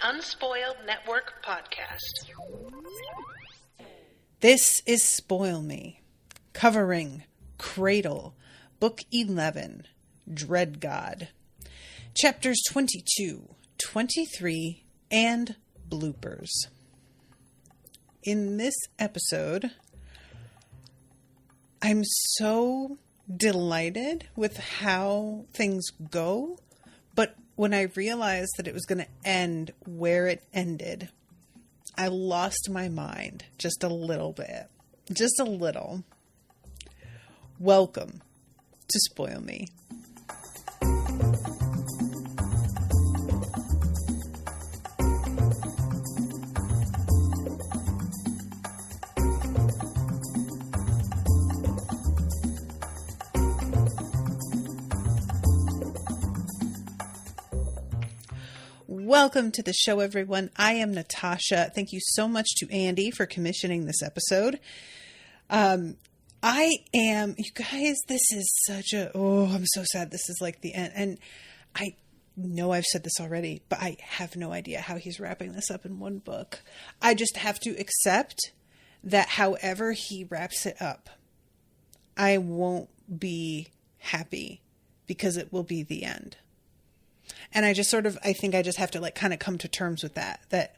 Unspoiled Network podcast. This is Spoil Me, covering Cradle, Book 11, Dreadgod, Chapters 22, 23, and Bloopers. In this episode, I'm so delighted with how things go, but when I realized that it was going to end where it ended, I lost my mind just a little bit. Just a little. Welcome to Spoil Me. Welcome to the show, everyone. I am Natasha. Thank you so much to Andy for commissioning this episode. You guys, this is such I'm so sad this is like the end. And I know I've said this already, but I have no idea how he's wrapping this up in one book. I just have to accept that however he wraps it up, I won't be happy because it will be the end. And I think I just have to kind of come to terms with that,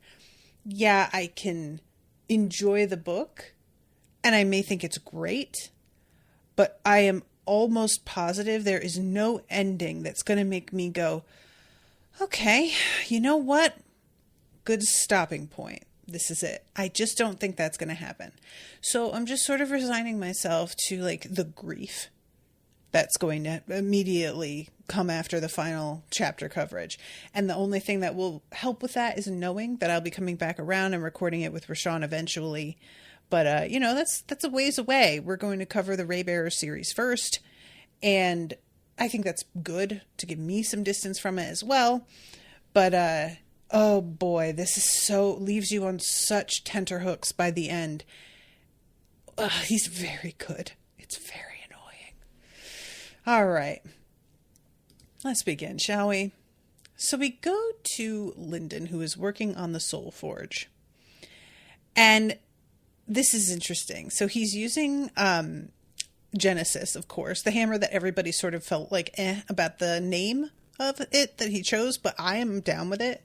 yeah, I can enjoy the book and I may think it's great, but I am almost positive there is no ending that's going to make me go, okay, you know what? Good stopping point. This is it. I just don't think that's going to happen. So I'm just sort of resigning myself to the grief that's going to immediately come after the final chapter coverage. And the only thing that will help with that is knowing that I'll be coming back around and recording it with Rashawn eventually. But, that's a ways away. We're going to cover the Raybearer series first. And I think that's good to give me some distance from it as well. But, oh boy, this is leaves you on such tenterhooks by the end. He's very good. It's very annoying. All right. Let's begin, shall we? So we go to Lindon, who is working on the Soul Forge. And this is interesting. So he's using Genesis, of course, the hammer that everybody sort of felt about the name of it that he chose, but I am down with it.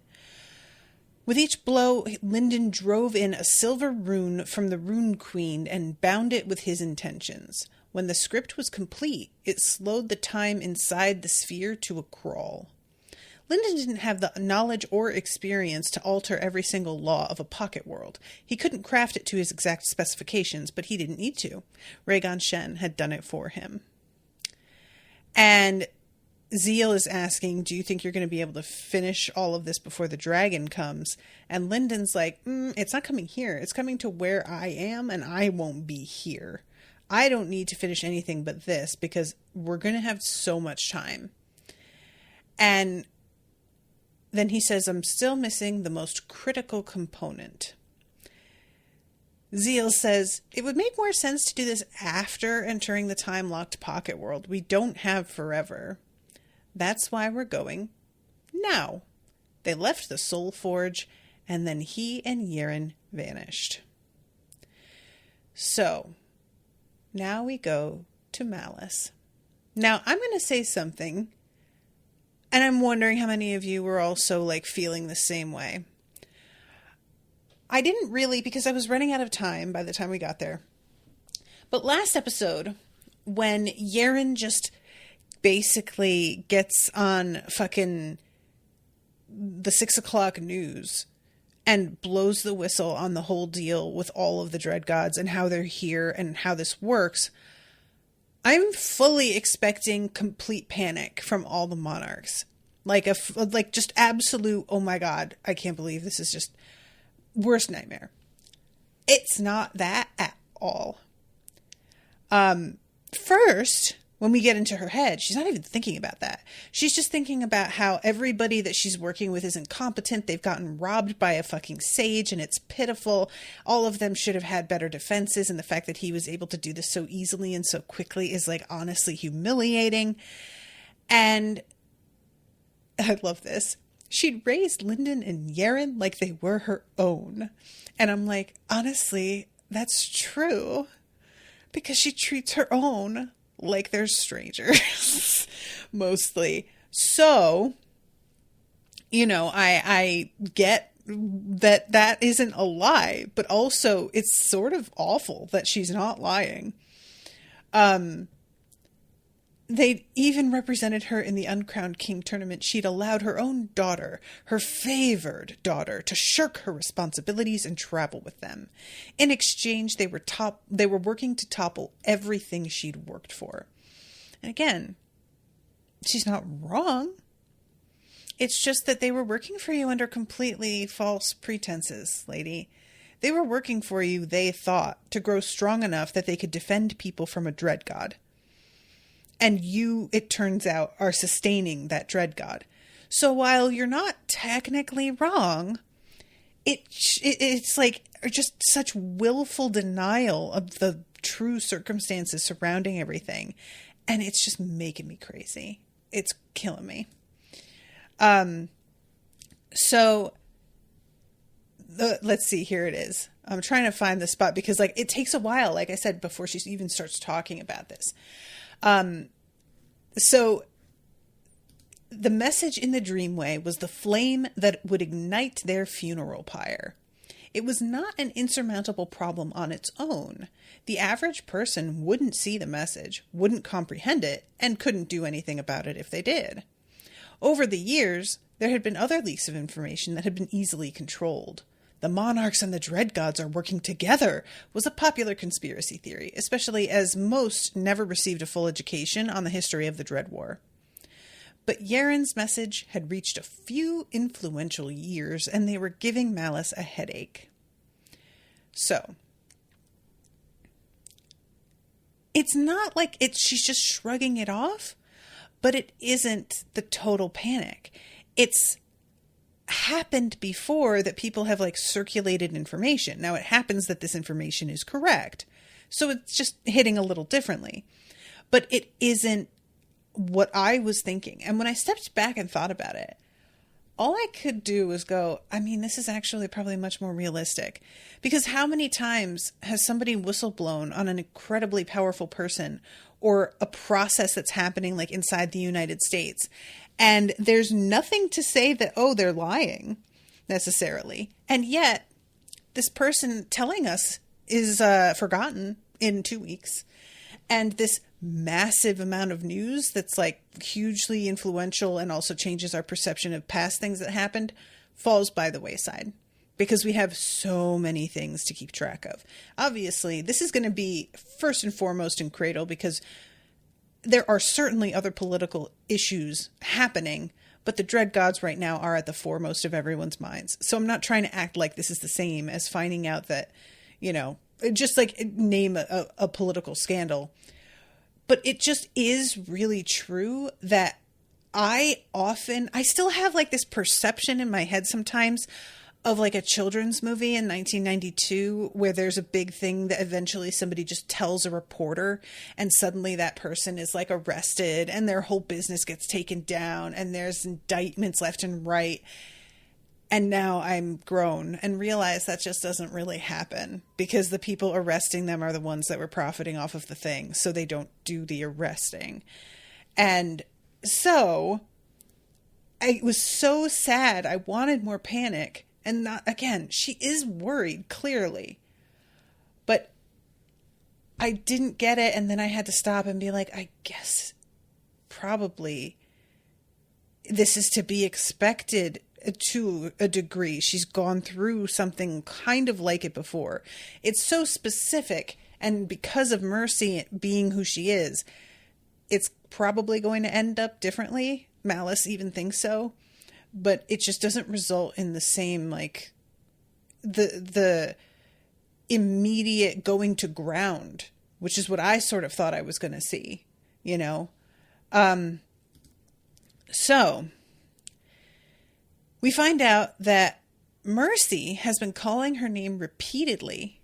With each blow, Lindon drove in a silver rune from the Rune Queen and bound it with his intentions. When the script was complete, it slowed the time inside the sphere to a crawl. Lindon didn't have the knowledge or experience to alter every single law of a pocket world. He couldn't craft it to his exact specifications, but he didn't need to. Raygon Shen had done it for him. And Ozriel is asking, do you think you're going to be able to finish all of this before the dragon comes? And Lindon's like, it's not coming here. It's coming to where I am, and I won't be here. I don't need to finish anything but this because we're going to have so much time. And then he says, I'm still missing the most critical component. Ozriel says, it would make more sense to do this after entering the time-locked pocket world. We don't have forever. That's why we're going now. They left the Soul Forge, and then he and Yeren vanished. So now we go to Malice. Now, I'm going to say something, and I'm wondering how many of you were also feeling the same way. I didn't really, because I was running out of time by the time we got there. But last episode, when Yeren just basically gets on fucking the 6 o'clock news and blows the whistle on the whole deal with all of the Dreadgods and how they're here and how this works, I'm fully expecting complete panic from all the monarchs. Just absolute, oh my god, I can't believe this is just worst nightmare. It's not that at all. First, when we get into her head, she's not even thinking about that. She's just thinking about how everybody that she's working with is incompetent. They've gotten robbed by a fucking sage and it's pitiful. All of them should have had better defenses. And the fact that he was able to do this so easily and so quickly is honestly humiliating. And I love this. she'd raised Lindon and Yaren like they were her own. And I'm like, honestly, that's true. Because she treats her own like they're strangers. Mostly. So, you know, I get that isn't a lie, but also it's sort of awful that she's not lying. They'd even represented her in the Uncrowned King tournament. She'd allowed her own daughter, her favored daughter, to shirk her responsibilities and travel with them. In exchange, they were working to topple everything she'd worked for. And again, she's not wrong. It's just that they were working for you under completely false pretenses, lady. They were working for you, they thought, to grow strong enough that they could defend people from a Dreadgod. And you, it turns out, are sustaining that Dreadgod. So while you're not technically wrong, it's like just such willful denial of the true circumstances surrounding everything. And it's just making me crazy. It's killing me. Let's see, here it is. I'm trying to find the spot because like it takes a while, like I said, before she even starts talking about this. So the message in the Dreamway was the flame that would ignite their funeral pyre. It was not an insurmountable problem on its own. The average person wouldn't see the message, wouldn't comprehend it, and couldn't do anything about it if they did. Over the years, there had been other leaks of information that had been easily controlled. The monarchs and the Dreadgods are working together was a popular conspiracy theory, especially as most never received a full education on the history of the Dread War. But Yaren's message had reached a few influential ears, and they were giving Malice a headache. So, it's not like she's just shrugging it off, but it isn't the total panic. It's happened before that people have like circulated information. Now it happens that this information is correct. So it's just hitting a little differently. But it isn't what I was thinking. And when I stepped back and thought about it, all I could do was go, I mean, this is actually probably much more realistic. Because how many times has somebody whistleblown on an incredibly powerful person or a process that's happening like inside the United States? And there's nothing to say that, oh, they're lying necessarily. And yet this person telling us is forgotten in 2 weeks. And this massive amount of news that's like hugely influential and also changes our perception of past things that happened falls by the wayside because we have so many things to keep track of. Obviously, this is going to be first and foremost in Cradle because there are certainly other political issues happening, but the Dreadgods right now are at the foremost of everyone's minds. So I'm not trying to act like this is the same as finding out that, you know, just like name a political scandal. But it just is really true that I still have like this perception in my head sometimes of like a children's movie in 1992 where there's a big thing that eventually somebody just tells a reporter and suddenly that person is like arrested and their whole business gets taken down and there's indictments left and right. And now I'm grown and realize that just doesn't really happen because the people arresting them are the ones that were profiting off of the thing. So they don't do the arresting. And so I was so sad. I wanted more panic. And not, again, she is worried, clearly. But I didn't get it. And then I had to stop and be like, I guess probably this is to be expected to a degree. She's gone through something kind of like it before. It's so specific. And because of Mercy being who she is, it's probably going to end up differently. Malice even thinks so. But it just doesn't result in the same, like, the immediate going to ground, which is what I sort of thought I was going to see, you know? So we find out that Mercy has been calling her name repeatedly,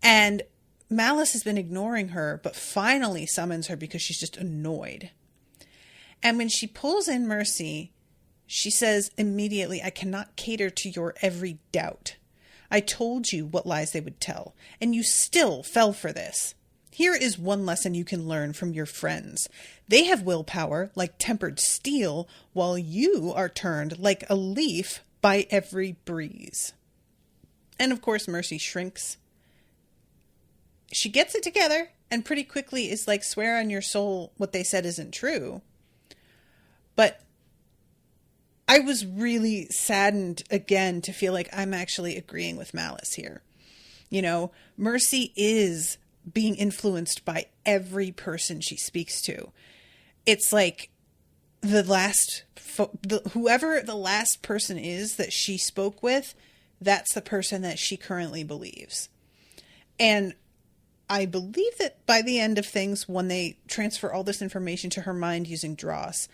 and Malice has been ignoring her, but finally summons her because she's just annoyed. And when she pulls in Mercy, She says immediately, I cannot cater to your every doubt. I told you what lies they would tell, and you still fell for this. Here is one lesson you can learn from your friends. They have willpower like tempered steel, while you are turned like a leaf by every breeze. And of course, Mercy shrinks. She gets it together and pretty quickly is like, swear on your soul what they said isn't true. But I was really saddened again to feel like I'm actually agreeing with Malice here. You know, Mercy is being influenced by every person she speaks to. It's like whoever the last person is that she spoke with, that's the person that she currently believes. And I believe that by the end of things, when they transfer all this information to her mind using Dross,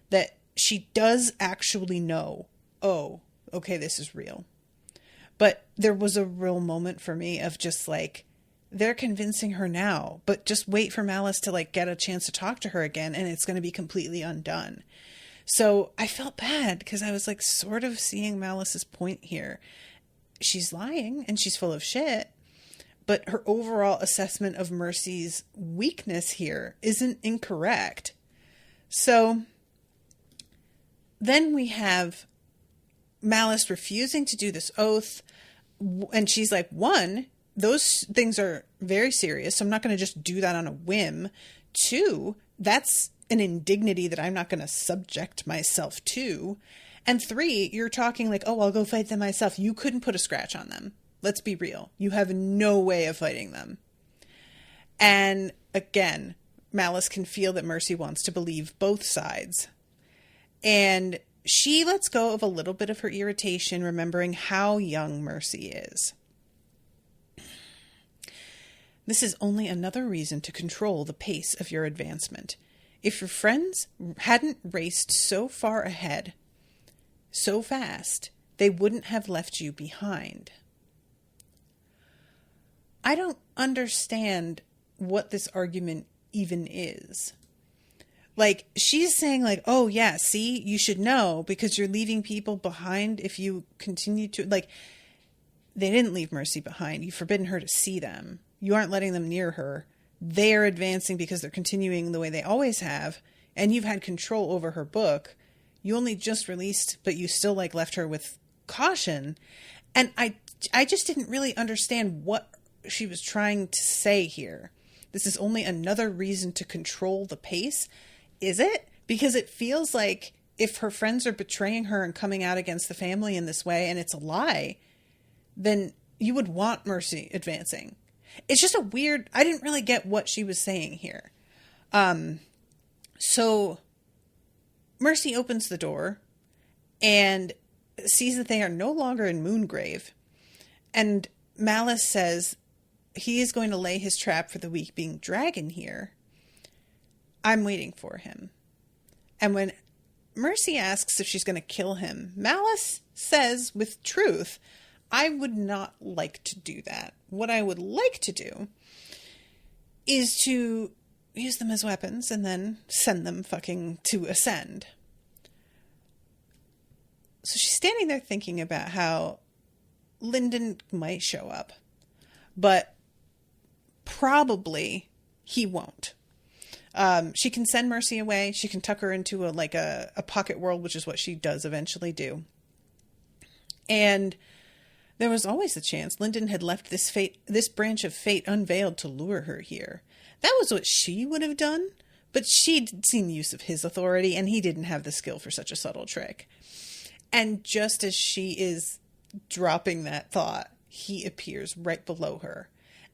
that she does actually know, oh, okay, this is real. But there was a real moment for me of just like, they're convincing her now, but just wait for Malice to like get a chance to talk to her again, and it's going to be completely undone. So I felt bad because I was like sort of seeing Malice's point here. She's lying and she's full of shit, but her overall assessment of Mercy's weakness here isn't incorrect. So then we have Malice refusing to do this oath, and she's like, one, those things are very serious, so I'm not going to just do that on a whim. Two, that's an indignity that I'm not going to subject myself to. And three, you're talking like, oh, I'll go fight them myself. You couldn't put a scratch on them. Let's be real. You have no way of fighting them. And again, Malice can feel that Mercy wants to believe both sides. And she lets go of a little bit of her irritation, remembering how young Mercy is. This is only another reason to control the pace of your advancement. If your friends hadn't raced so far ahead, so fast, they wouldn't have left you behind. I don't understand what this argument even is. Like, she's saying like, oh yeah, see, you should know because you're leaving people behind if you continue to, like, they didn't leave Mercy behind. You've forbidden her to see them. You aren't letting them near her. They're advancing because they're continuing the way they always have. And you've had control over her book. You only just released, but you still like left her with caution. And I just didn't really understand what she was trying to say here. This is only another reason to control the pace. Is it? Because it feels like if her friends are betraying her and coming out against the family in this way, and it's a lie, then you would want Mercy advancing. It's just a weird, I didn't really get what she was saying here. So Mercy opens the door and sees that they are no longer in Moongrave. And Malice says he is going to lay his trap for the week being dragon here. I'm waiting for him. And when Mercy asks if she's going to kill him, Malice says with truth, I would not like to do that. What I would like to do is to use them as weapons and then send them fucking to ascend. So she's standing there thinking about how Lindon might show up, but probably he won't. She can send Mercy away. She can tuck her into a pocket world, which is what she does eventually do. And there was always the chance Lindon had left this branch of fate unveiled to lure her here. That was what she would have done, but she'd seen use of his authority, and he didn't have the skill for such a subtle trick. And just as she is dropping that thought, he appears right below her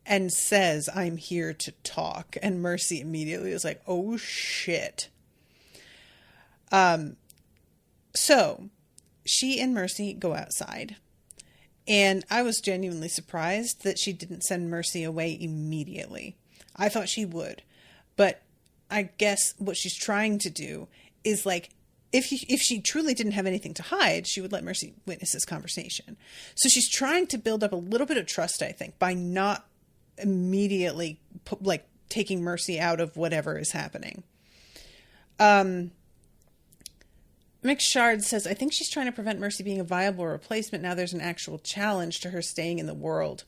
and says, I'm here to talk. And Mercy immediately is like, oh shit. So she and Mercy go outside. And I was genuinely surprised that she didn't send Mercy away immediately. I thought she would. But I guess what she's trying to do is like, if she truly didn't have anything to hide, she would let Mercy witness this conversation. So she's trying to build up a little bit of trust, I think, by not immediately taking Mercy out of whatever is happening. McShard says, I think she's trying to prevent Mercy being a viable replacement. Now there's an actual challenge to her staying in the world.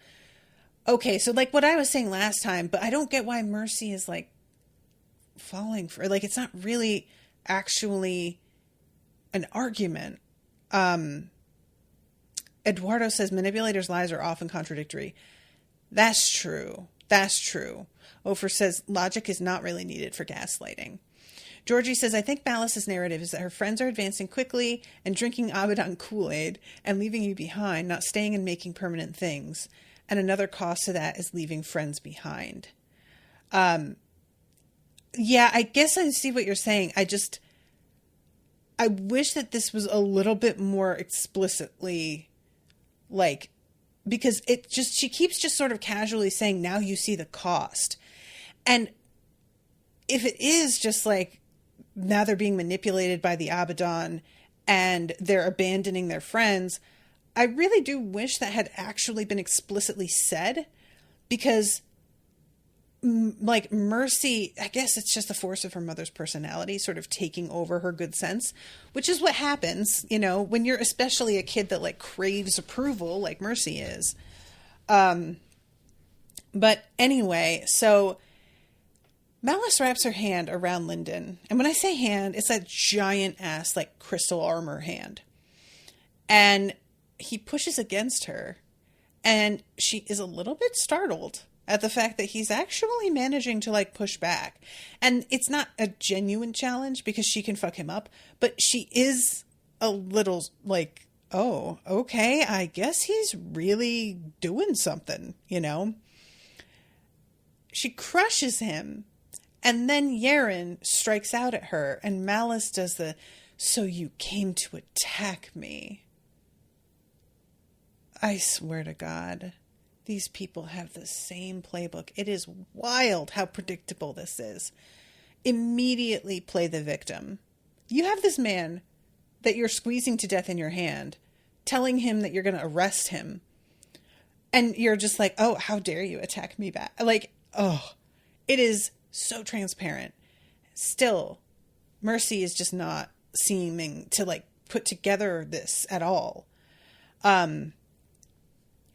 Okay, so like what I was saying last time, but I don't get why Mercy is like falling for, like, it's not really actually an argument. Eduardo says manipulators' lies are often contradictory. That's true. That's true. Ofer says logic is not really needed for gaslighting. Georgie says, I think Malice's narrative is that her friends are advancing quickly and drinking Abaddon Kool-Aid and leaving you behind, not staying and making permanent things. And another cost to that is leaving friends behind. Yeah, I guess I see what you're saying. I wish that this was a little bit more explicitly, like, because she keeps just sort of casually saying, now you see the cost. And if it is just like, now they're being manipulated by the Abaddon and they're abandoning their friends, I really do wish that had actually been explicitly said, because like Mercy, I guess it's just the force of her mother's personality sort of taking over her good sense, which is what happens, you know, when you're especially a kid that like craves approval like Mercy is. But anyway, so Malice wraps her hand around Lindon. And when I say hand, it's that giant ass, like crystal armor hand. And he pushes against her. And she is a little bit startled at the fact that he's actually managing to like push back. And it's not a genuine challenge because she can fuck him up. But she is a little like, oh, okay, I guess he's really doing something, you know? She crushes him. And then Yaren strikes out at her, and Malice does the, so you came to attack me. I swear to God, these people have the same playbook. It is wild how predictable this is. Immediately play the victim. You have this man that you're squeezing to death in your hand, telling him that you're going to arrest him. And you're just like, oh, how dare you attack me back? Like, oh, it is so transparent. Still, Mercy is just not seeming to like put together this at all. And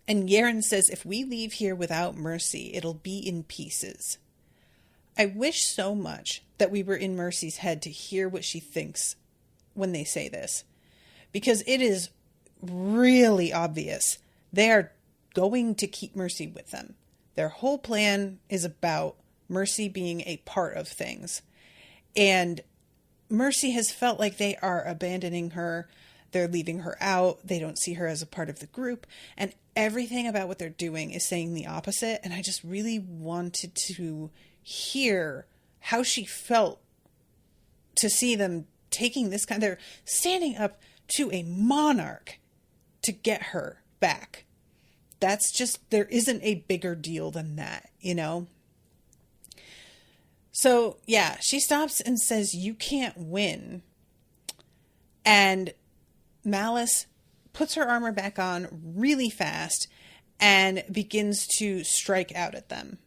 Yaren says, if we leave here without Mercy, it'll be in pieces. I wish so much that we were in Mercy's head to hear what she thinks when they say this, because it is really obvious they are going to keep Mercy with them. Their whole plan is about Mercy being a part of things. And Mercy has felt like they are abandoning her. They're leaving her out. They don't see her as a part of the group. And everything about what they're doing is saying the opposite. And I just really wanted to hear how she felt to see them taking this kind. They're standing up to a monarch to get her back. That's just, there isn't a bigger deal than that, you know? So, yeah, she stops and says, you can't win. And Malice puts her armor back on really fast and begins to strike out at them.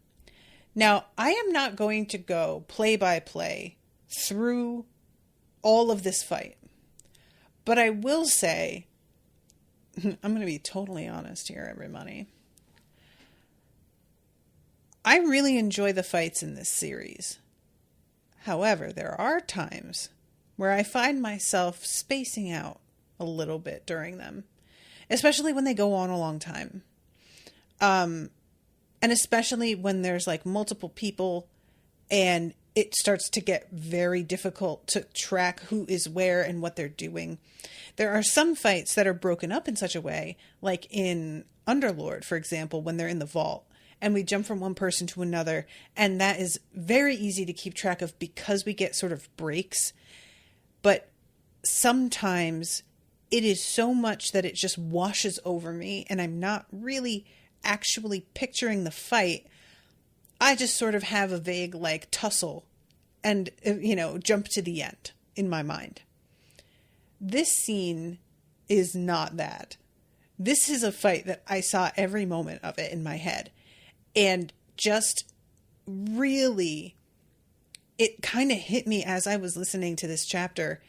Now, I am not going to go play by play through all of this fight. But I will say, I'm going to be totally honest here, everybody. I really enjoy the fights in this series. However, there are times where I find myself spacing out a little bit during them, especially when they go on a long time. And especially when there's like multiple people and it starts to get very difficult to track who is where and what they're doing. There are some fights that are broken up in such a way, like in Underlord, for example, when they're in the vault. And we jump from one person to another. And that is very easy to keep track of because we get sort of breaks. But sometimes it is so much that it just washes over me. And I'm not really actually picturing the fight. I just sort of have a vague like tussle and, you know, jump to the end in my mind. This scene is not that. This is a fight that I saw every moment of it in my head. And just really, it kind of hit me as I was listening to this chapter.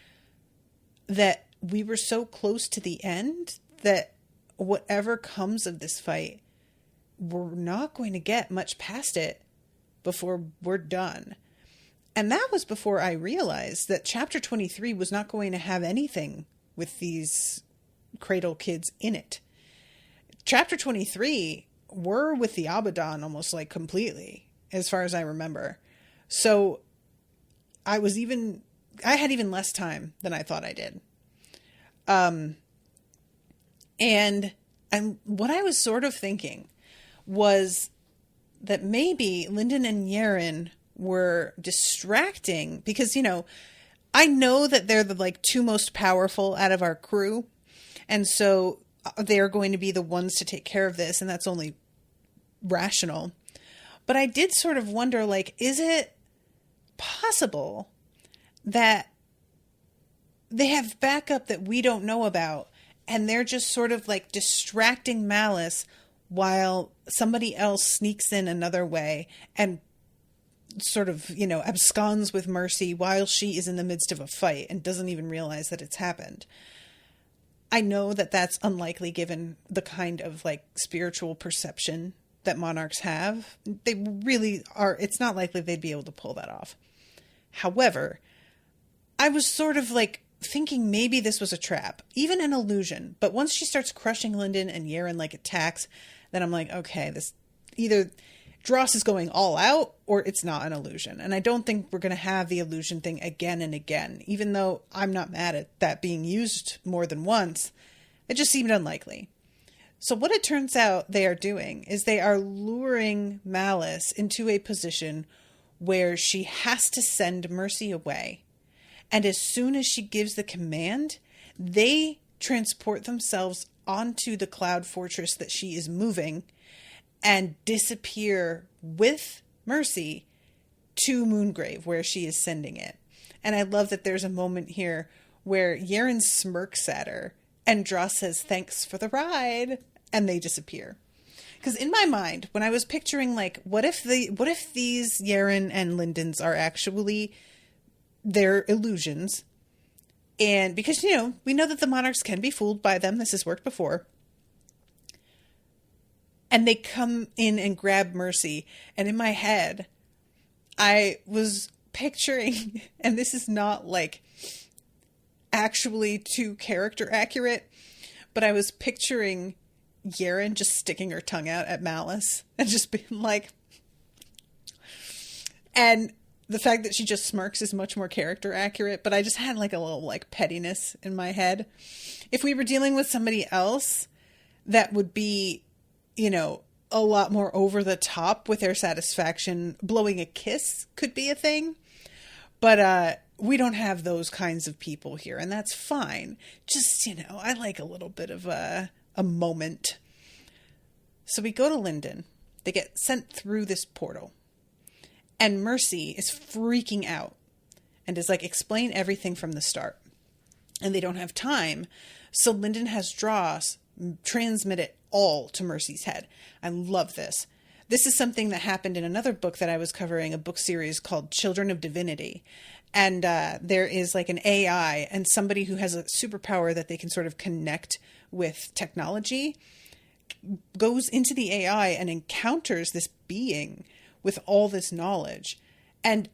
that we were so close to the end that whatever comes of this fight, we're not going to get much past it before we're done. And that was before I realized that chapter 23 was not going to have anything with these Cradle kids in it. Chapter 23 were with the Abaddon almost like completely, as far as I remember. So I had even less time than I thought I did. And what I was sort of thinking was that maybe Lindon and Yeren were distracting because, I know that they're the like two most powerful out of our crew. And so they're going to be the ones to take care of this. And that's only rational. But I did sort of wonder, like, is it possible that they have backup that we don't know about and they're just sort of like distracting Malice while somebody else sneaks in another way and sort of, absconds with Mercy while she is in the midst of a fight and doesn't even realize that it's happened? I know that that's unlikely given the kind of like spiritual perception that monarchs have. They really are. It's not likely they'd be able to pull that off. However, I was sort of like thinking maybe this was a trap, even an illusion. But once she starts crushing Lindon and Yeren like attacks, then I'm like, okay, this either Dross is going all out or it's not an illusion. And I don't think we're going to have the illusion thing again and again, even though I'm not mad at that being used more than once. It just seemed unlikely. So what it turns out they are doing is they are luring Malice into a position where she has to send Mercy away. And as soon as she gives the command, they transport themselves onto the cloud fortress that she is moving and disappear with Mercy to Moongrave, where she is sending it. And I love that there's a moment here where Yeren smirks at her and Dross says, "Thanks for the ride," and they disappear. Because in my mind, when I was picturing, like, what if these Yeren and Lindons are actually their illusions? And because, we know that the monarchs can be fooled by them. This has worked before. And they come in and grab Mercy. And in my head, I was picturing, and this is not like actually too character accurate, but I was picturing Yeren just sticking her tongue out at Malice and just being like, and the fact that she just smirks is much more character accurate, but I just had like a little like pettiness in my head. If we were dealing with somebody else, that would be, a lot more over the top with their satisfaction. Blowing a kiss could be a thing, but we don't have those kinds of people here, and that's fine. Just, I like a little bit of a moment. So we go to Lindon. They get sent through this portal. And Mercy is freaking out and is like, explain everything from the start. And they don't have time. So Lindon has Dross transmit it all to Mercy's head. I love this. This is something that happened in another book that I was covering, a book series called Children of Divinity. And there is like an AI and somebody who has a superpower that they can sort of connect with technology goes into the AI and encounters this being with all this knowledge. And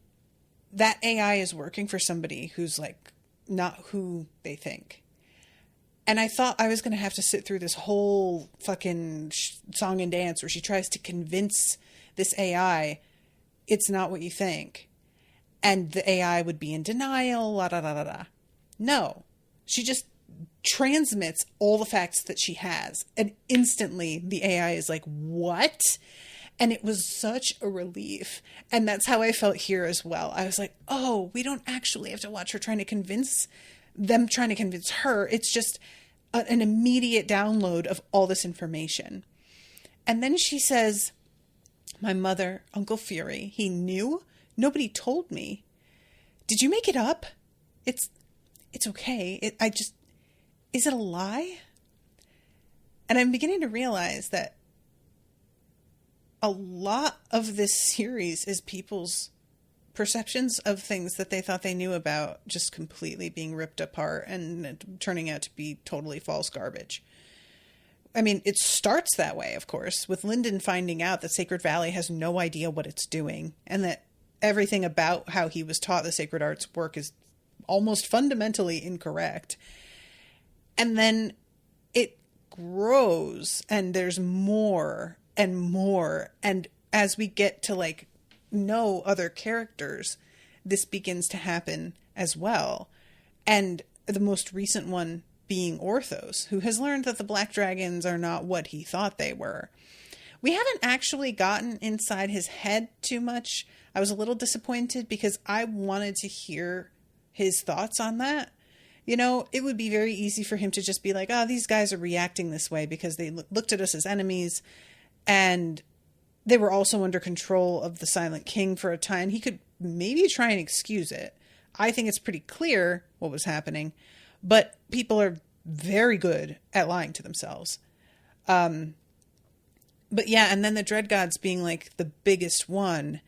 that AI is working for somebody who's like not who they think. And I thought I was going to have to sit through this whole fucking song and dance where she tries to convince this AI it's not what you think. And the AI would be in denial, la da da da da. No, she just transmits all the facts that she has. And instantly the AI is like, what? And it was such a relief. And that's how I felt here as well. I was like, oh, we don't actually have to watch her trying to convince her. It's just an immediate download of all this information. And then she says, my mother, Uncle Fury, he knew. Nobody told me. Did you make it up? It's okay. Is it a lie? And I'm beginning to realize that a lot of this series is people's perceptions of things that they thought they knew about just completely being ripped apart and turning out to be totally false garbage. I mean, it starts that way, of course, with Lindon finding out that Sacred Valley has no idea what it's doing, and that everything about how he was taught the sacred arts work is almost fundamentally incorrect. And then it grows, and there's more and more. And as we get to like know other characters, this begins to happen as well. And the most recent one being Orthos, who has learned that the black dragons are not what he thought they were. We haven't actually gotten inside his head too much. I was a little disappointed because I wanted to hear his thoughts on that. You know, it would be very easy for him to just be like, oh, these guys are reacting this way because they looked at us as enemies, and they were also under control of the Silent King for a time. He could maybe try and excuse it. I think it's pretty clear what was happening, but people are very good at lying to themselves. But yeah, and then the Dreadgods being like the biggest one,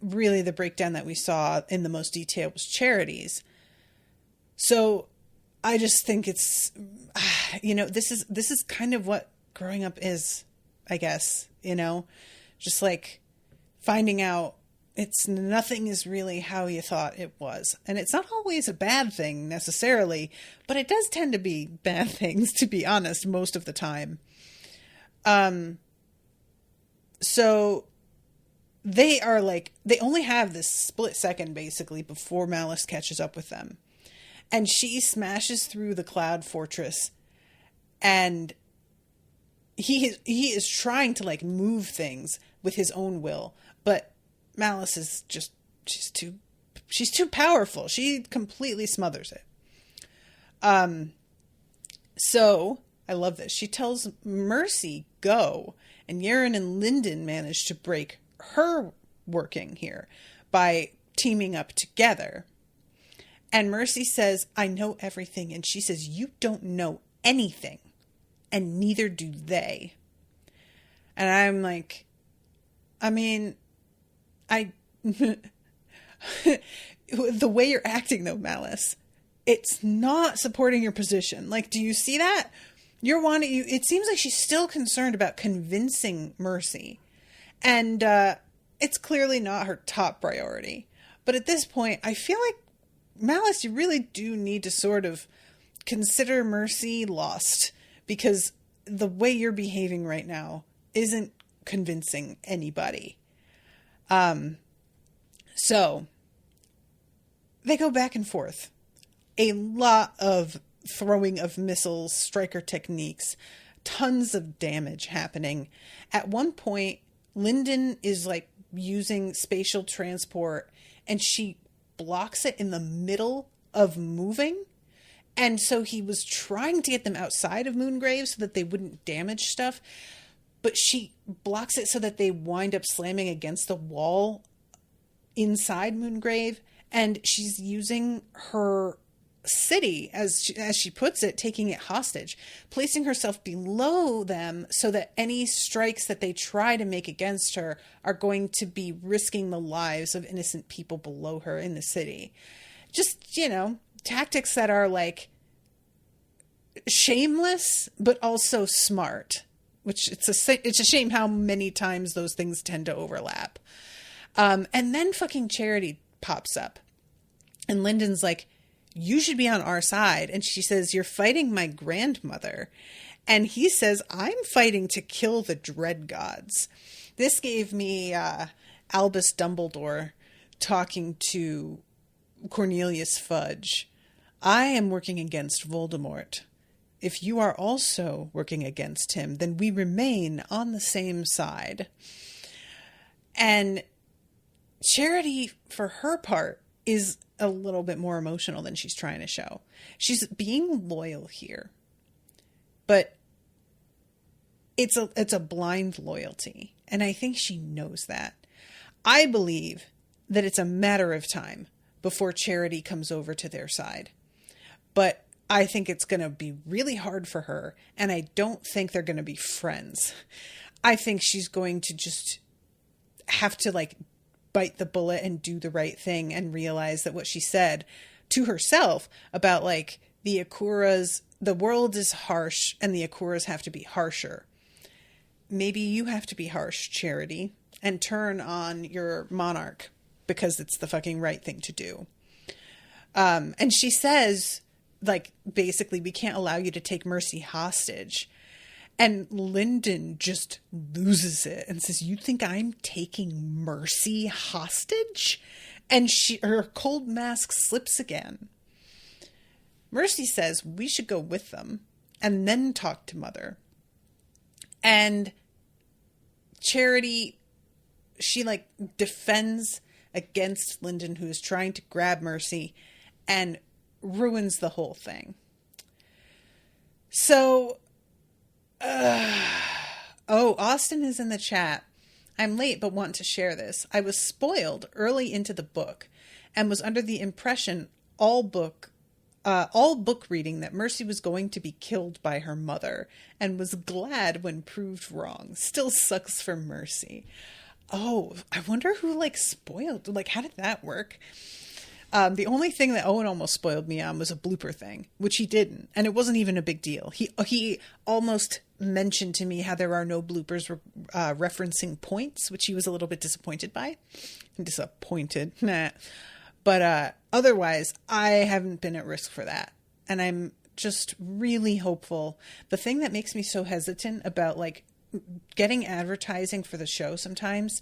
really the breakdown that we saw in the most detail was Charity's. So I just think it's, you know, this is kind of what growing up is, I guess, you know, just like finding out nothing is really how you thought it was. And it's not always a bad thing necessarily, but it does tend to be bad things, to be honest, most of the time. So they are like, they only have this split second basically before Malice catches up with them. And she smashes through the cloud fortress, and he is trying to like move things with his own will, but Malice is just, she's too powerful. She completely smothers it. So I love this. She tells Mercy go, and Yaren and Lindon manage to break her working here by teaming up together. And Mercy says, I know everything. And she says, you don't know anything. And neither do they. And I'm like, I mean, the way you're acting though, Malice, it's not supporting your position. Like, do you see that? It seems like she's still concerned about convincing Mercy. And it's clearly not her top priority. But at this point, I feel like, Malice, you really do need to sort of consider Mercy lost, because the way you're behaving right now isn't convincing anybody. So they go back and forth. A lot of throwing of missiles, striker techniques, tons of damage happening. At one point, Lindon is like using spatial transport, and she blocks it in the middle of moving. And so he was trying to get them outside of Moongrave so that they wouldn't damage stuff, but she blocks it so that they wind up slamming against the wall inside Moongrave. And she's using her city, as she puts it, taking it hostage, placing herself below them so that any strikes that they try to make against her are going to be risking the lives of innocent people below her in the city. Just, you know, tactics that are like shameless, but also smart, which it's a shame how many times those things tend to overlap. And then fucking Charity pops up, and Lyndon's like, you should be on our side. And she says, you're fighting my grandmother. And he says, I'm fighting to kill the Dreadgods. This gave me Albus Dumbledore talking to Cornelius Fudge. I am working against Voldemort. If you are also working against him, then we remain on the same side. And Charity, for her part, is a little bit more emotional than she's trying to show. She's being loyal here, but it's a blind loyalty. And I think she knows that. I believe that it's a matter of time before Charity comes over to their side. But I think it's going to be really hard for her. And I don't think they're going to be friends. I think she's going to just have to like bite the bullet and do the right thing and realize that what she said to herself about like the Akuras, the world is harsh and the Akuras have to be harsher. Maybe you have to be harsh, Charity, and turn on your monarch because it's the fucking right thing to do. And she says, like, basically, we can't allow you to take Mercy hostage. And Lindon just loses it and says, you think I'm taking Mercy hostage? And her cold mask slips again. Mercy says we should go with them and then talk to Mother. And Charity, she like defends against Lindon, who is trying to grab Mercy, and ruins the whole thing. So, Austin is in the chat. I'm late, but want to share this. I was spoiled early into the book and was under the impression all book reading that Mercy was going to be killed by her mother, and was glad when proved wrong. Still sucks for Mercy. Oh, I wonder who like spoiled, like how did that work? The only thing that Owen almost spoiled me on was a blooper thing, which he didn't. And it wasn't even a big deal. He almost mentioned to me how there are no bloopers referencing points, which he was a little bit disappointed by. Disappointed. Nah. But otherwise, I haven't been at risk for that. And I'm just really hopeful. The thing that makes me so hesitant about like getting advertising for the show sometimes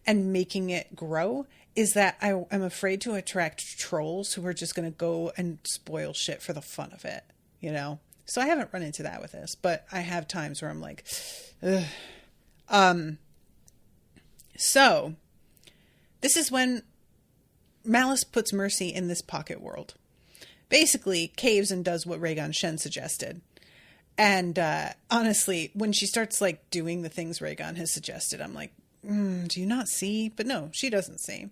and making it grow is that I'm afraid to attract trolls who are just going to go and spoil shit for the fun of it, you know? So I haven't run into that with this, but I have times where I'm like, ugh. So this is when Malice puts Mercy in this pocket world. Basically caves and does what Rhaegon Shen suggested. And honestly, when she starts like doing the things Rhaegon has suggested, I'm like, do you not see? But no, she doesn't see.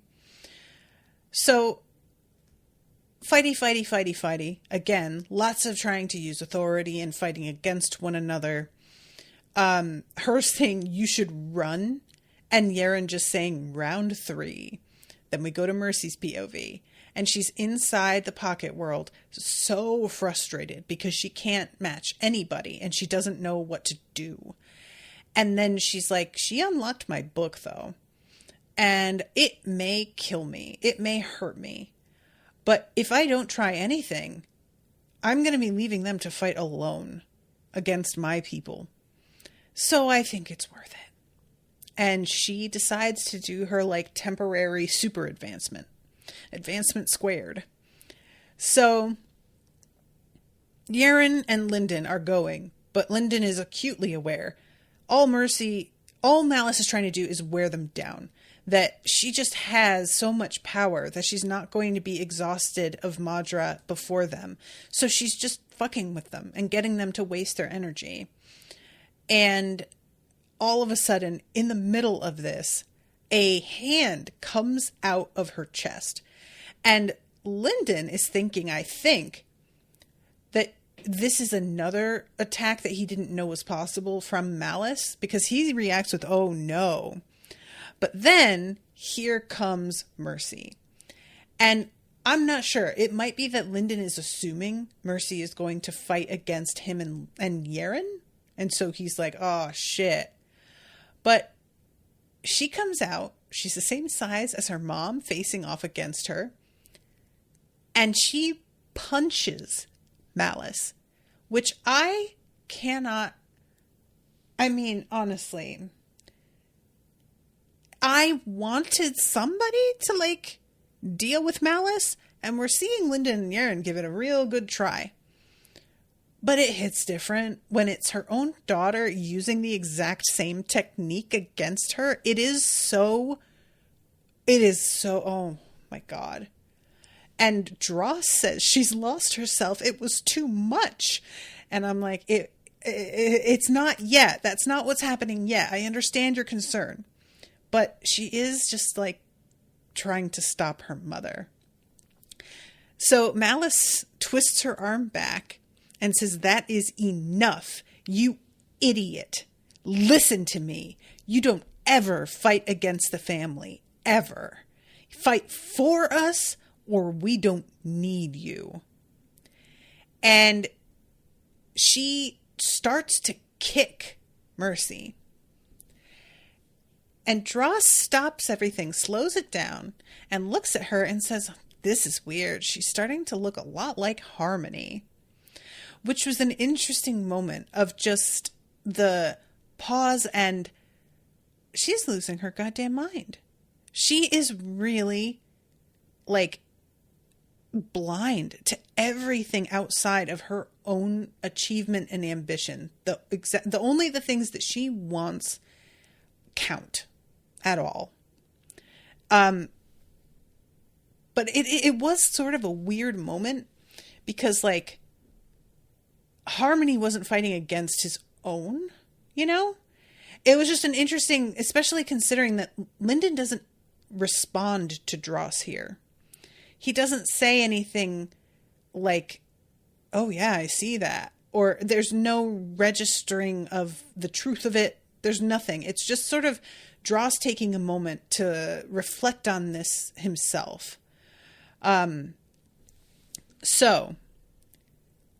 So, fighty. Again, lots of trying to use authority and fighting against one another. Her saying, you should run. And Yaren just saying, round 3. Then we go to Mercy's POV. And she's inside the pocket world, so frustrated because she can't match anybody. And she doesn't know what to do. And then she's like, she unlocked my book, though. And it may kill me. It may hurt me. But if I don't try anything, I'm going to be leaving them to fight alone against my people. So I think it's worth it. And she decides to do her like temporary super advancement. Advancement squared. So Yaren and Lindon are going, but Lindon is acutely aware. All Malice is trying to do is wear them down. That she just has so much power that she's not going to be exhausted of Madra before them. So she's just fucking with them and getting them to waste their energy. And all of a sudden, in the middle of this, a hand comes out of her chest. And Lindon is thinking, I think, that this is another attack that he didn't know was possible from Malice, because he reacts with, oh no. But then here comes Mercy. And I'm not sure. It might be that Lindon is assuming Mercy is going to fight against him and Yaren. And so he's like, oh shit. But she comes out. She's the same size as her mom facing off against her. And she punches Malice, which I cannot, I mean, honestly, I wanted somebody to like deal with Malice, and we're seeing Lindon and Yaren give it a real good try. But it hits different when it's her own daughter using the exact same technique against her. It is so, oh my God. And Dross says she's lost herself. It was too much. And I'm like, it's not yet. That's not what's happening yet. I understand your concern. But she is just like trying to stop her mother. So Malice twists her arm back and says, that is enough. You idiot. Listen to me. You don't ever fight against the family. ever. Fight for us or we don't need you. And she starts to kick Mercy. And Dross stops everything, slows it down, and looks at her and says, this is weird. She's starting to look a lot like Harmony. Which was an interesting moment of just the pause, and she's losing her goddamn mind. She is really, like, blind to everything outside of her own achievement and ambition. The only the things that she wants count at all. But it was sort of a weird moment because, like, Harmony wasn't fighting against his own, you know? It was just an interesting, especially considering that Lindon doesn't respond to Dross here. He doesn't say anything like, oh yeah, I see that. Or there's no registering of the truth of it. There's nothing. It's just sort of Dross taking a moment to reflect on this himself. So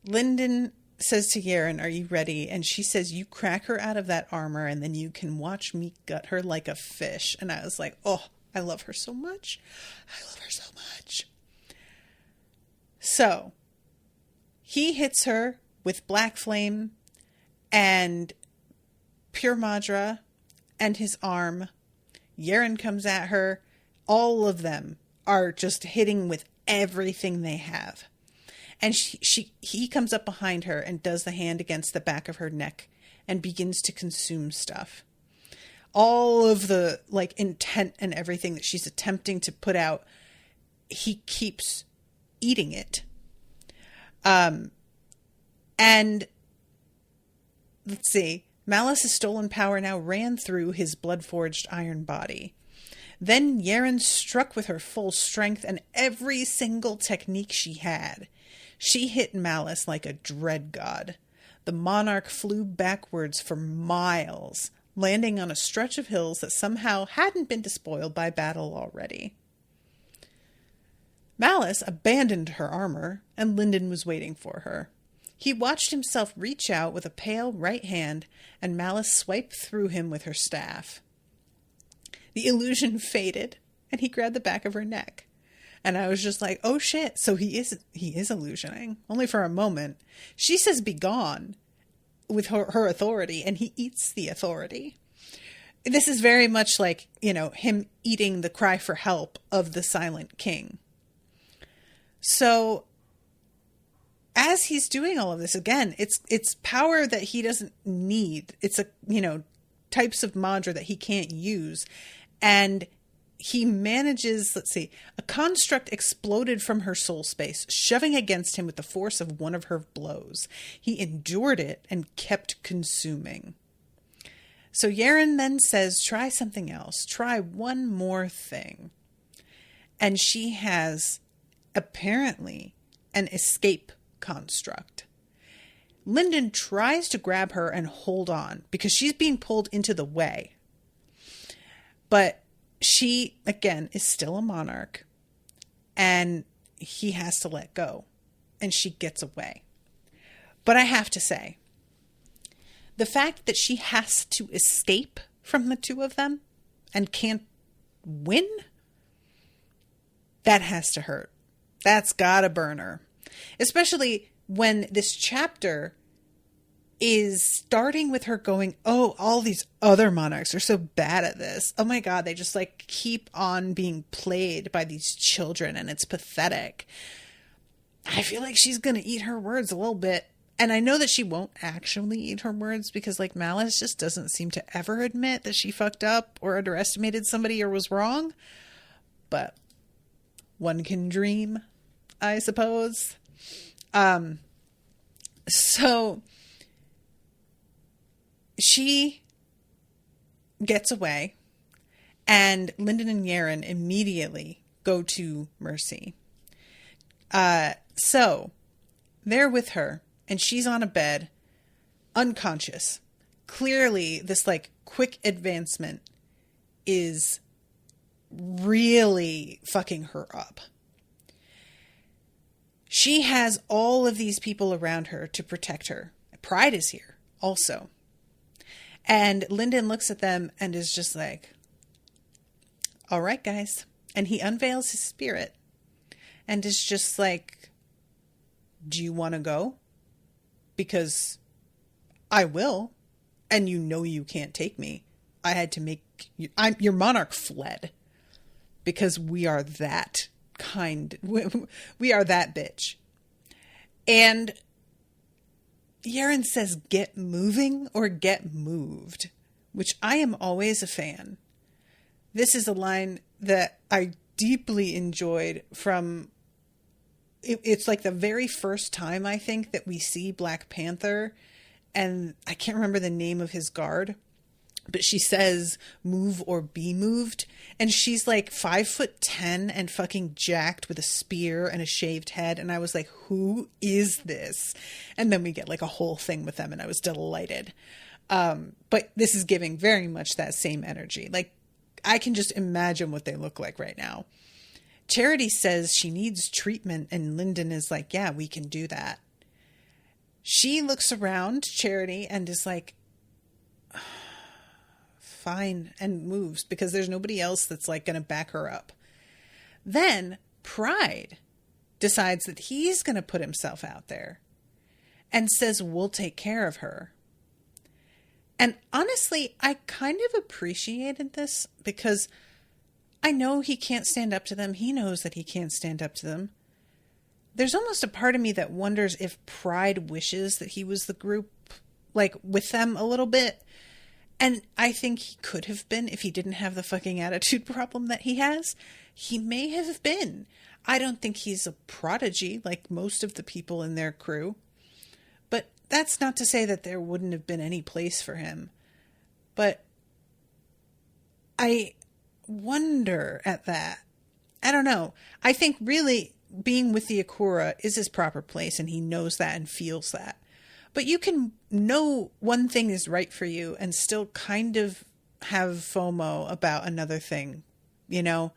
Lindon says to Yaren, are you ready? And she says, you crack her out of that armor and then you can watch me gut her like a fish. And I was like, oh, I love her so much. I love her so much. So he hits her with Black Flame and Pure Madra and his arm. Yaren comes at her. All of them are just hitting with everything they have. And he comes up behind her and does the hand against the back of her neck and begins to consume stuff. All of the, like, intent and everything that she's attempting to put out, he keeps eating it. And let's see, Malice's stolen power now ran through his blood-forged iron body. Then Yaren struck with her full strength and every single technique she had. She hit Malice like a Dreadgod. The monarch flew backwards for miles, landing on a stretch of hills that somehow hadn't been despoiled by battle already. Malice abandoned her armor, and Lindon was waiting for her. He watched himself reach out with a pale right hand, and Malice swiped through him with her staff. The illusion faded, and he grabbed the back of her neck. And I was just like, oh shit, so he is illusioning. Only for a moment. She says be gone with her authority, and he eats the authority. This is very much like, you know, him eating the cry for help of the Silent King. So as he's doing all of this, again, it's power that he doesn't need. It's types of Madra that he can't use. And he manages, let's see, a construct exploded from her soul space, shoving against him with the force of one of her blows. He endured it and kept consuming. So Yaren then says, try something else. Try one more thing. And she has, apparently, an escape construct. Lindon tries to grab her and hold on because she's being pulled into the way. But she, again, is still a monarch, and he has to let go, and she gets away. But I have to say, the fact that she has to escape from the two of them and can't win, that has to hurt. That's gotta burn her. Especially when this chapter is starting with her going, oh, all these other monarchs are so bad at this. Oh my God, they just like keep on being played by these children and it's pathetic. I feel like she's going to eat her words a little bit. And I know that she won't actually eat her words because like Malice just doesn't seem to ever admit that she fucked up or underestimated somebody or was wrong. But one can dream, I suppose. So she gets away, and Lindon and Yaren immediately go to Mercy. So they're with her, and she's on a bed, unconscious. Clearly, this like quick advancement is really fucking her up. She has all of these people around her to protect her. Pride is here also. And Lindon looks at them and is just like, all right, guys. And he unveils his spirit and is just like, do you want to go? Because I will. And you know you can't take me. I had to make you... your monarch fled. Because we are that kind. We are that bitch. And Yaren says, get moving or get moved. Which I am always a fan. This is a line that I deeply enjoyed from... It's like the very first time, I think, that we see Black Panther. And I can't remember the name of his guard. But she says, move or be moved. And she's like 5'10" and fucking jacked with a spear and a shaved head. And I was like, who is this? And then we get like a whole thing with them. And I was delighted. But this is giving very much that same energy. Like, I can just imagine what they look like right now. Charity says she needs treatment. And Lindon is like, yeah, we can do that. She looks around, Charity, and is like, fine, and moves because there's nobody else that's like going to back her up. Then Pride decides that he's going to put himself out there and says, we'll take care of her. And honestly, I kind of appreciated this because I know he can't stand up to them. He knows that he can't stand up to them. There's almost a part of me that wonders if Pride wishes that he was the group, like, with them a little bit. And I think he could have been if he didn't have the fucking attitude problem that he has. He may have been. I don't think he's a prodigy like most of the people in their crew. But that's not to say that there wouldn't have been any place for him. But I wonder at that. I don't know. I think really being with the Akura is his proper place, and he knows that and feels that. But you can know one thing is right for you and still kind of have FOMO about another thing, you know?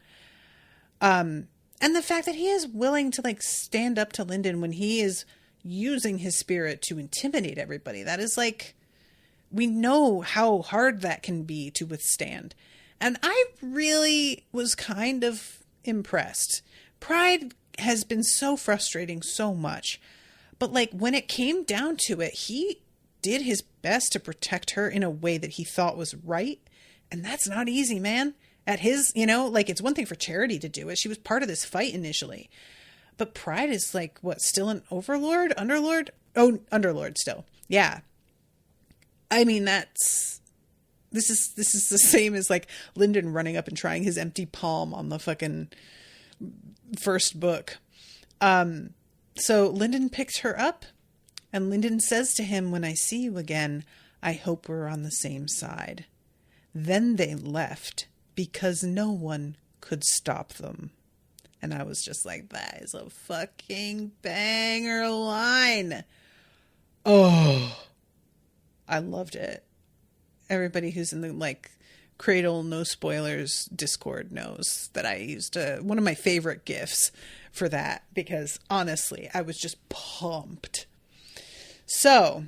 And the fact that he is willing to like stand up to Lindon when he is using his spirit to intimidate everybody. That is like, we know how hard that can be to withstand. And I really was kind of impressed. Pride has been so frustrating so much. But like when it came down to it, he did his best to protect her in a way that he thought was right. And that's not easy, man. At his, you know, like it's one thing for Charity to do it. She was part of this fight initially. But Pride is like, what, still an overlord? Underlord? Oh, underlord still. Yeah. I mean, this is the same as like Lindon running up and trying his empty palm on the fucking first book. So Lindon picks her up, and Lindon says to him, when I see you again, I hope we're on the same side. Then they left because no one could stop them. And I was just like, that is a fucking banger line. Oh, I loved it. Everybody who's in the like Cradle No Spoilers Discord knows that I used one of my favorite GIFs for that, because honestly, I was just pumped. So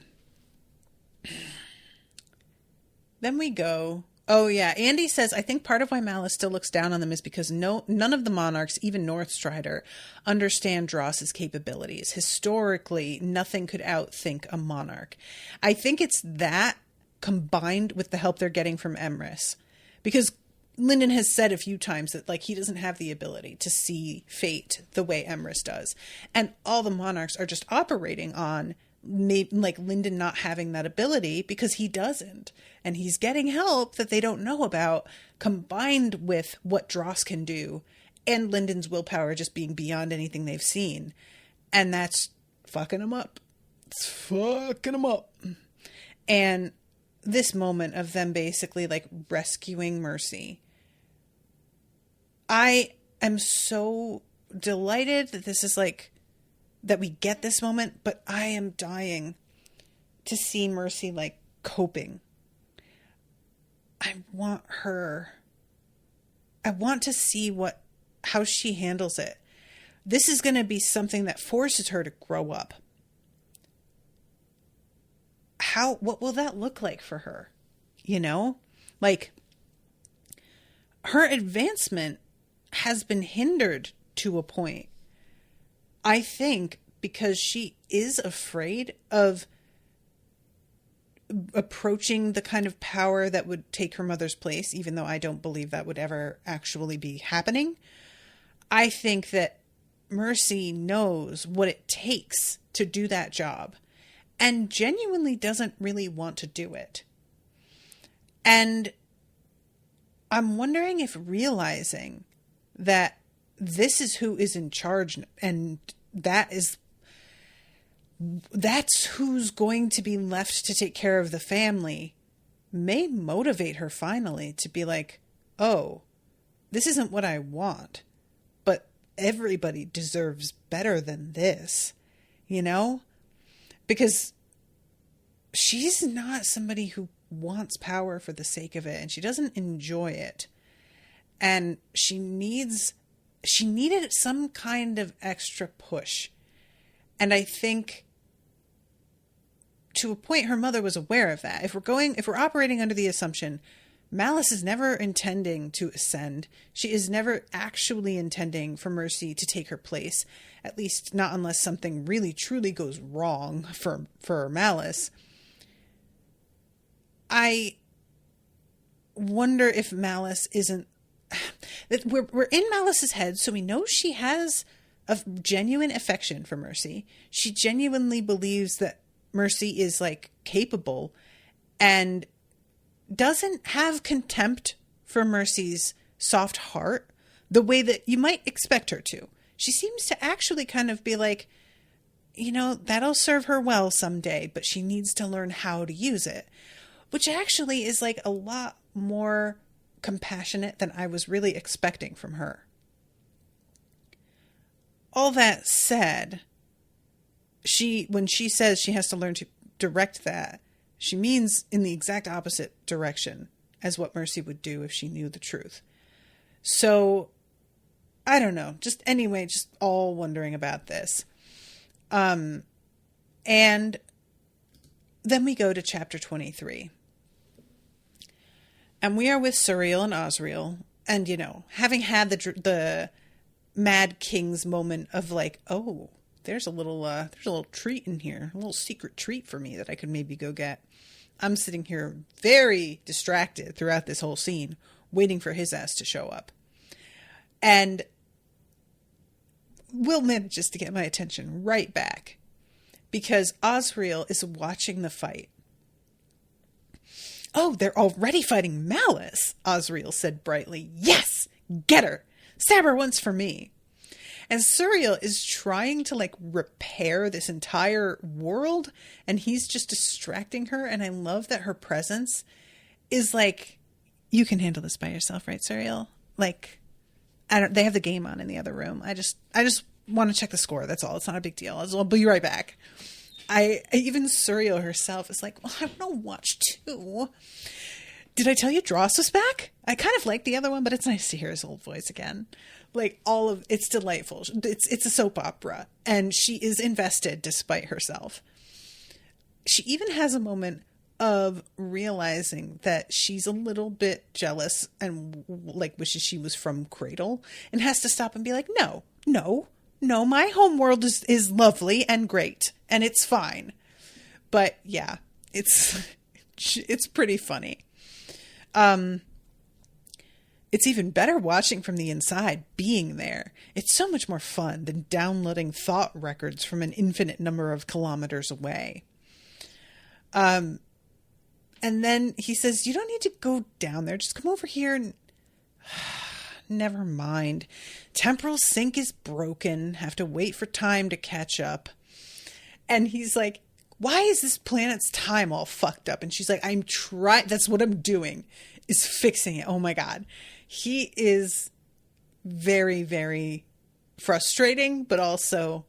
then we go. Oh yeah, Andy says, I think part of why Malice still looks down on them is because none of the monarchs, even Northstrider, understand Dross's capabilities. Historically, nothing could outthink a monarch. I think it's that combined with the help they're getting from Emrys, because Lindon has said a few times that like he doesn't have the ability to see fate the way Emrys does, and all the monarchs are just operating on like Lindon not having that ability because he doesn't, and he's getting help that they don't know about, combined with what Dross can do and Lindon's willpower just being beyond anything they've seen, and that's fucking him up. It's fucking him up. And this moment of them basically like rescuing Mercy, I am so delighted that this is like, that we get this moment, but I am dying to see Mercy like coping. I want her. I want to see how she handles it. This is going to be something that forces her to grow up. What will that look like for her? You know, like, her advancement has been hindered to a point, I think, because she is afraid of approaching the kind of power that would take her mother's place, even though I don't believe that would ever actually be happening. I think that Mercy knows what it takes to do that job and genuinely doesn't really want to do it. And I'm wondering if realizing that this is who is in charge and that's who's going to be left to take care of the family may motivate her finally to be like, oh, this isn't what I want, but everybody deserves better than this, you know? Because she's not somebody who wants power for the sake of it, and she doesn't enjoy it. And she needed some kind of extra push. And I think to a point, her mother was aware of that. If we're operating under the assumption Malice is never intending to ascend, she is never actually intending for Mercy to take her place, at least not unless something really truly goes wrong for Malice. I wonder if Malice isn't... We're in Malice's head, so we know she has a genuine affection for Mercy. She genuinely believes that Mercy is, like, capable and doesn't have contempt for Mercy's soft heart the way that you might expect her to. She seems to actually kind of be like, you know, that'll serve her well someday, but she needs to learn how to use it, which actually is, like, a lot more compassionate than I was really expecting from her. All that said, when she says she has to learn to direct that, she means in the exact opposite direction as what Mercy would do if she knew the truth. So, I don't know. Just all wondering about this. And then we go to chapter 23. And we are with Suriel and Ozriel. And, you know, having had the Mad King's moment of like, oh, there's a little treat in here, a little secret treat for me that I could maybe go get. I'm sitting here very distracted throughout this whole scene, waiting for his ass to show up. And Will manages to get my attention right back because Ozriel is watching the fight. Oh, they're already fighting Malice, Ozriel said brightly. Yes, get her. Stab her once for me. And Suriel is trying to, like, repair this entire world, and he's just distracting her. And I love that her presence is like, you can handle this by yourself, right, Suriel? Like, they have the game on in the other room. I just want to check the score. That's all. It's not a big deal. I'll be right back. Even Suriel herself is like, well, I want to watch too. Did I tell you Dross was back? I kind of like the other one, but it's nice to hear his old voice again. Like, it's delightful. It's a soap opera, and she is invested despite herself. She even has a moment of realizing that she's a little bit jealous and, like, wishes she was from Cradle, and has to stop and be like, no, my home world is lovely and great, and it's fine. But, yeah, it's pretty funny. It's even better watching from the inside, being there. It's so much more fun than downloading thought records from an infinite number of kilometers away. And then he says, you don't need to go down there. Just come over here and... Never mind. Temporal sync is broken. Have to wait for time to catch up. And he's like, why is this planet's time all fucked up? And she's like, I'm trying. That's what I'm doing, is fixing it. Oh my God. He is very, very frustrating, but also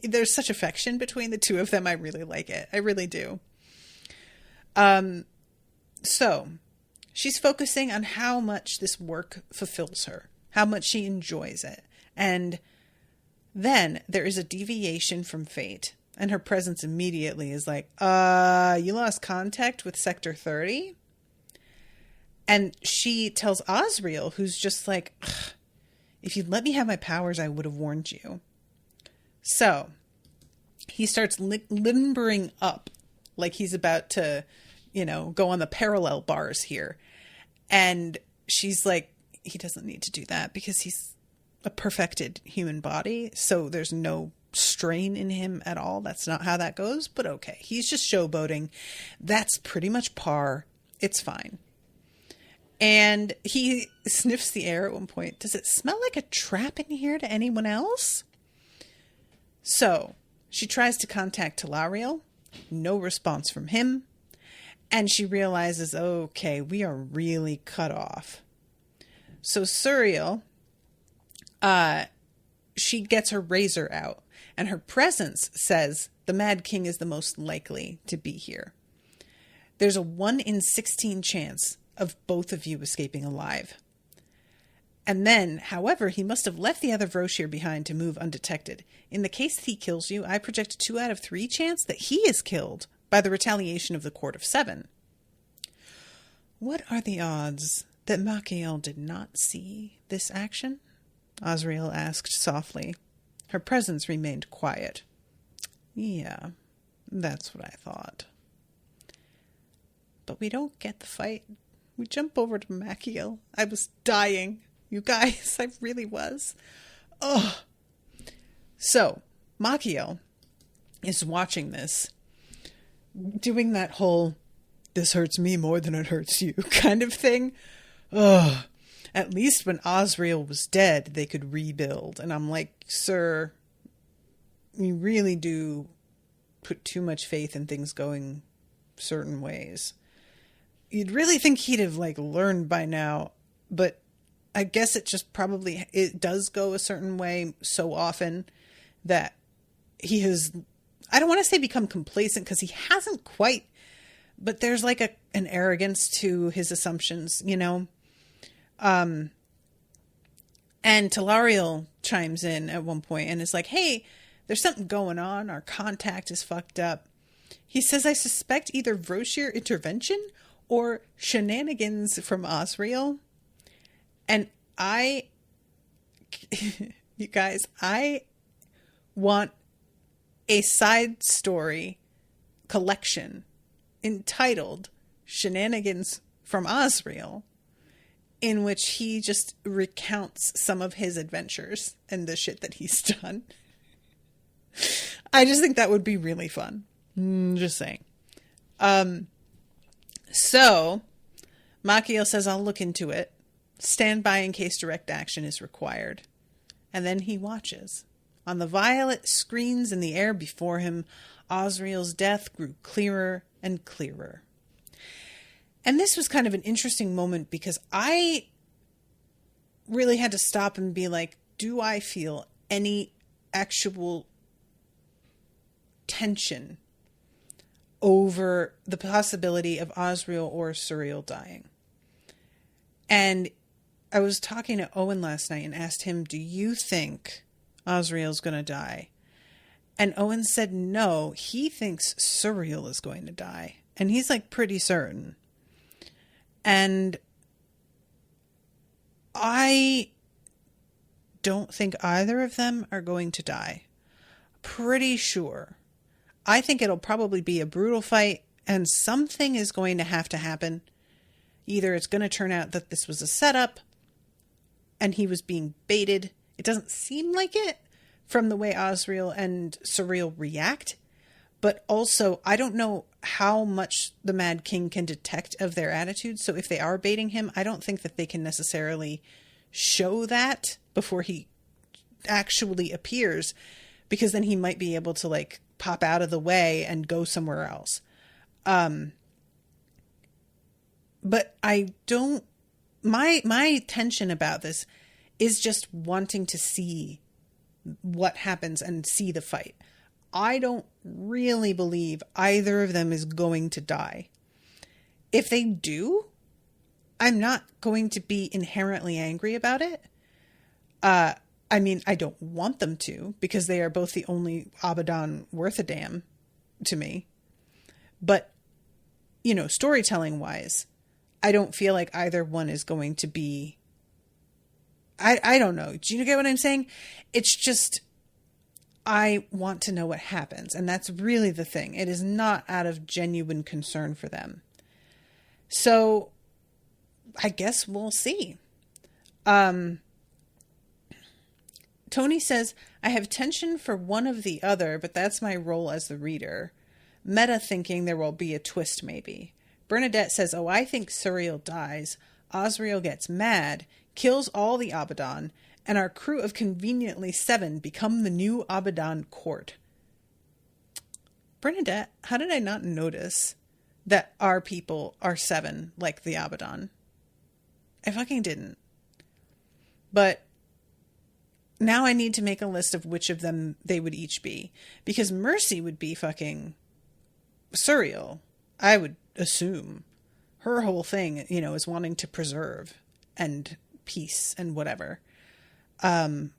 there's such affection between the two of them. I really like it. I really do. So She's focusing on how much this work fulfills her, how much she enjoys it. And then there is a deviation from fate, and her presence immediately is like, you lost contact with Sector 30? And she tells Ozriel, who's just like, if you'd let me have my powers, I would have warned you. So he starts limbering up like he's about to, go on the parallel bars here. And she's like, he doesn't need to do that because he's a perfected human body. So there's no strain in him at all. That's not how that goes. But okay, he's just showboating. That's pretty much par. It's fine. And he sniffs the air at one point. Does it smell like a trap in here to anyone else? So she tries to contact Talariel. No response from him. And she realizes, okay, we are really cut off. So Suriel, she gets her razor out. And her presence says the Mad King is the most likely to be here. There's a 1 in 16 chance of both of you escaping alive. And then, however, he must have left the other Vroshir behind to move undetected. In the case that he kills you, I project a 2 out of 3 chance that he is killed by the retaliation of the Court of 7. What are the odds that Makiel did not see this action? Ozriel asked softly. Her presence remained quiet. Yeah, that's what I thought. But we don't get the fight. We jump over to Makiel. I was dying. You guys, I really was. Oh. So, Makiel is watching this, doing that whole, this hurts me more than it hurts you kind of thing. Oh. At least when Ozriel was dead, they could rebuild. And I'm like, sir, you really do put too much faith in things going certain ways. You'd really think he'd have learned by now, but I guess it just it does go a certain way so often that he has, I don't want to say become complacent because he hasn't quite, but there's an arrogance to his assumptions, And Talariel chimes in at one point and is like, hey, there's something going on. Our contact is fucked up. He says, I suspect either Vroshir intervention or shenanigans from Ozriel. And you guys, I want a side story collection entitled Shenanigans from Ozriel, in which he just recounts some of his adventures and the shit that he's done. I just think that would be really fun. Just saying. So, Makiel says, I'll look into it. Stand by in case direct action is required. And then he watches. On the violet screens in the air before him, Ozriel's death grew clearer and clearer. And this was kind of an interesting moment because I really had to stop and be like, do I feel any actual tension over the possibility of Ozriel or Suriel dying? And I was talking to Owen last night and asked him, do you think Ozriel's going to die? And Owen said no, he thinks Suriel is going to die. And he's pretty certain. And I don't think either of them are going to die. Pretty sure. I think it'll probably be a brutal fight and something is going to happen. Either it's going to turn out that this was a setup and he was being baited. It doesn't seem like it from the way Ozriel and Suriel react. But also, I don't know how much the Mad King can detect of their attitudes. So if they are baiting him, I don't think that they can necessarily show that before he actually appears. Because then he might be able to pop out of the way and go somewhere else. But I don't, my tension about this is just wanting to see what happens and see the fight. I don't really believe either of them is going to die. If they do, I'm not going to be inherently angry about it. I mean, I don't want them to, because they are both the only Abaddon worth a damn to me. But, you know, storytelling wise, I don't feel like either one is going to be, I don't know. Do you get what I'm saying? It's just, I want to know what happens. And that's really the thing. It is not out of genuine concern for them. So I guess we'll see. Tony says, I have tension for one of the other, but that's my role as the reader. Meta thinking there will be a twist maybe. Bernadette says, oh, I think Suriel dies. Ozriel gets mad, kills all the Abaddon, and our crew of conveniently 7 become the new Abaddon court. Bernadette, how did I not notice that our people are 7 like the Abaddon? I fucking didn't. But now I need to make a list of which of them they would each be. Because Mercy would be fucking Suriel, I would assume. Her whole thing, you know, is wanting to preserve and peace and whatever. And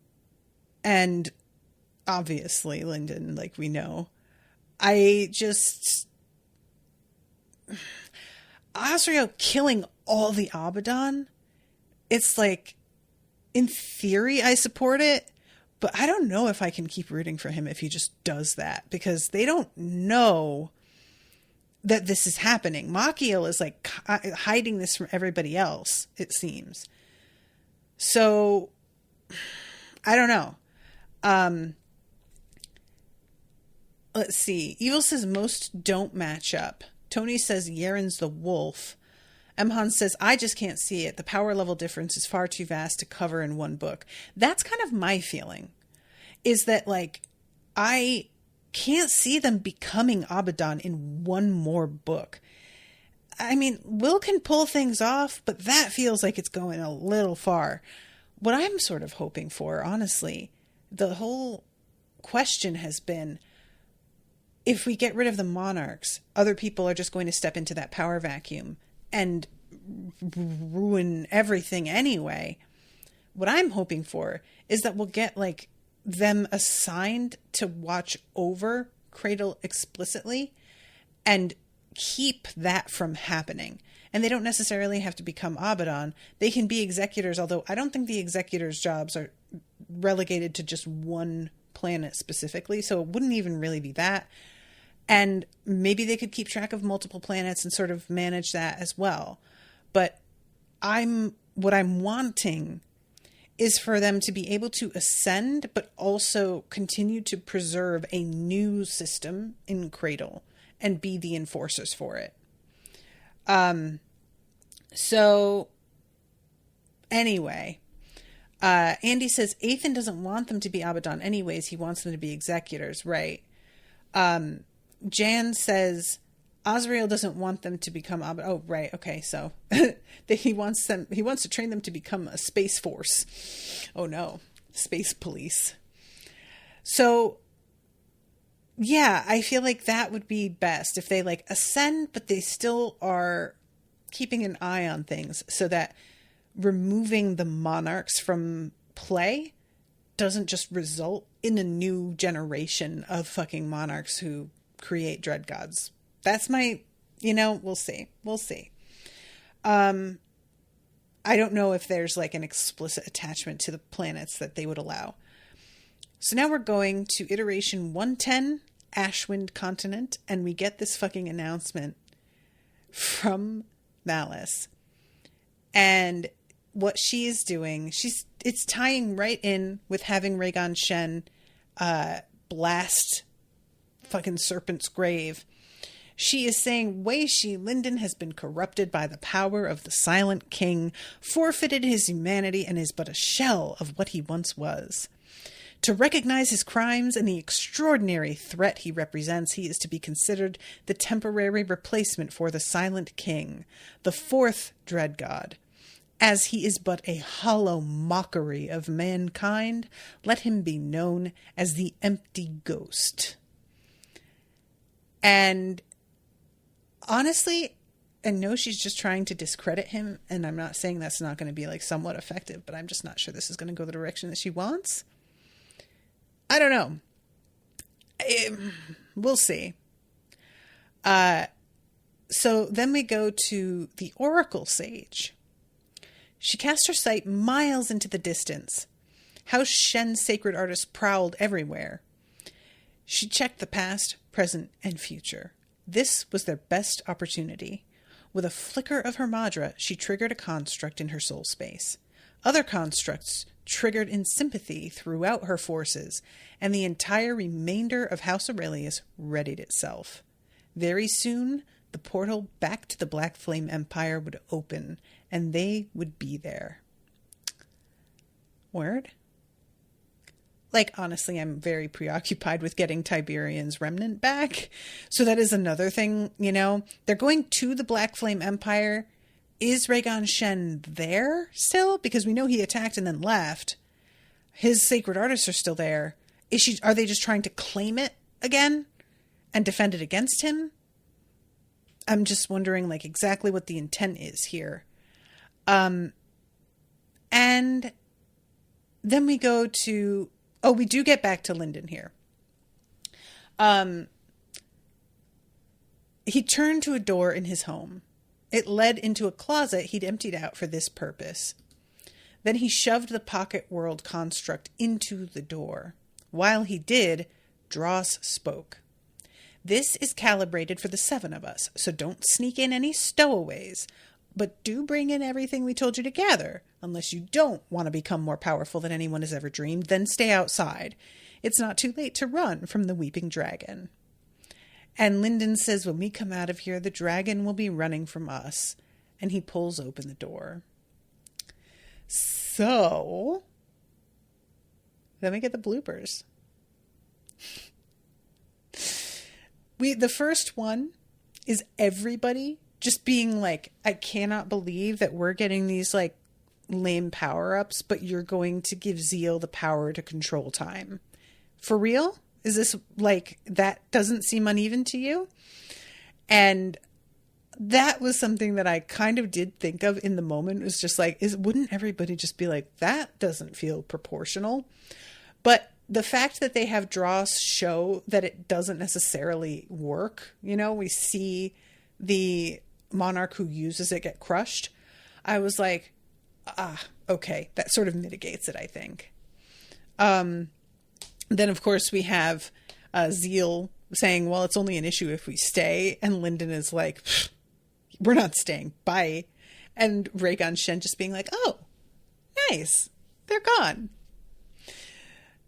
obviously Lindon, like we know. Ozriel killing all the Abaddon, it's like, in theory, I support it, but I don't know if I can keep rooting for him if he just does that, because they don't know that this is happening. Makiel is like hiding this from everybody else, it seems. So, I don't know. Let's see. Evil says most don't match up. Tony says Yaren's the wolf. Emhan says, I just can't see it. The power level difference is far too vast to cover in one book. That's kind of my feeling. Is that, like, I can't see them becoming Abaddon in one more book. I mean, Will can pull things off, but that feels like it's going a little far. What I'm sort of hoping for, honestly, the whole question has been, if we get rid of the monarchs, other people are just going to step into that power vacuum and ruin everything anyway. What I'm hoping for is that we'll get, like, them assigned to watch over Cradle explicitly and keep that from happening. And they don't necessarily have to become Abaddon. They can be executors, although I don't think the executors' jobs are relegated to just one planet specifically, so it wouldn't even really be that. And maybe they could keep track of multiple planets and sort of manage that as well. But what I'm wanting is for them to be able to ascend, but also continue to preserve a new system in Cradle and be the enforcers for it. So anyway, Andy says Ethan doesn't want them to be Abaddon anyways. He wants them to be executors, right? Jan says Ozriel doesn't want them to become Abaddon. Oh, right. Okay. So he wants to train them to become a space force. Oh no. Space police. So yeah, I feel like that would be best if they, like, ascend, but they still are keeping an eye on things so that removing the monarchs from play doesn't just result in a new generation of fucking monarchs who create Dreadgods. That's my, we'll see. We'll see. I don't know if there's, like, an explicit attachment to the planets that they would allow. So now we're going to iteration 110, Ashwind Continent, and we get this fucking announcement from Malice. And what she is doing, it's tying right in with having Rhaegon Shen blast fucking Serpent's grave. She is saying Wei-Shi Lindon has been corrupted by the power of the Silent King, forfeited his humanity, and is but a shell of what he once was. To recognize his crimes and the extraordinary threat he represents, he is to be considered the temporary replacement for the Silent King, the fourth Dreadgod. As he is but a hollow mockery of mankind, let him be known as the Empty Ghost. And honestly, know she's just trying to discredit him, and I'm not saying that's not going to be like somewhat effective, but I'm just not sure this is going to go the direction that she wants. I don't know. We'll see. So then we go to the Oracle Sage. She cast her sight miles into the distance. House Shen's sacred artists prowled everywhere. She checked the past, present, and future. This was their best opportunity. With a flicker of her Madra, she triggered a construct in her soul space. Other constructs triggered in sympathy throughout her forces, and the entire remainder of House Aurelius readied itself. Very soon, the portal back to the Black Flame Empire would open, and they would be there. Word? Like, honestly, I'm very preoccupied with getting Tiberian's remnant back. So that is another thing, you know. They're going to the Black Flame Empire. Is Rhaegon Shen there still? Because we know he attacked and then left. His sacred artists are still there. Are they just trying to claim it again and defend it against him? I'm just wondering, like, exactly what the intent is here. And then we go to... Oh, we do get back to Lindon here. He turned to a door in his home. It led into a closet he'd emptied out for this purpose. Then he shoved the pocket world construct into the door. While he did, Dross spoke. This is calibrated for the 7 of us, so don't sneak in any stowaways. But do bring in everything we told you to gather. Unless you don't want to become more powerful than anyone has ever dreamed, then stay outside. It's not too late to run from the weeping dragon. And Lindon says, when we come out of here, the dragon will be running from us. And he pulls open the door. So, then we get the bloopers. The first one is everybody just being like, I cannot believe that we're getting these like lame power-ups, but you're going to give Zeal the power to control time. For real? Is this like, that doesn't seem uneven to you? And that was something that I kind of did think of in the moment. It was just like, wouldn't everybody just be like, that doesn't feel proportional? But the fact that they have Dross show that it doesn't necessarily work, you know, we see the monarch who uses it get crushed. I was like, okay, that sort of mitigates it, I think. Then, of course, we have Zeal saying, well, it's only an issue if we stay. And Lindon is like, we're not staying. Bye. And Rhaegon Shen just being like, oh, nice. They're gone.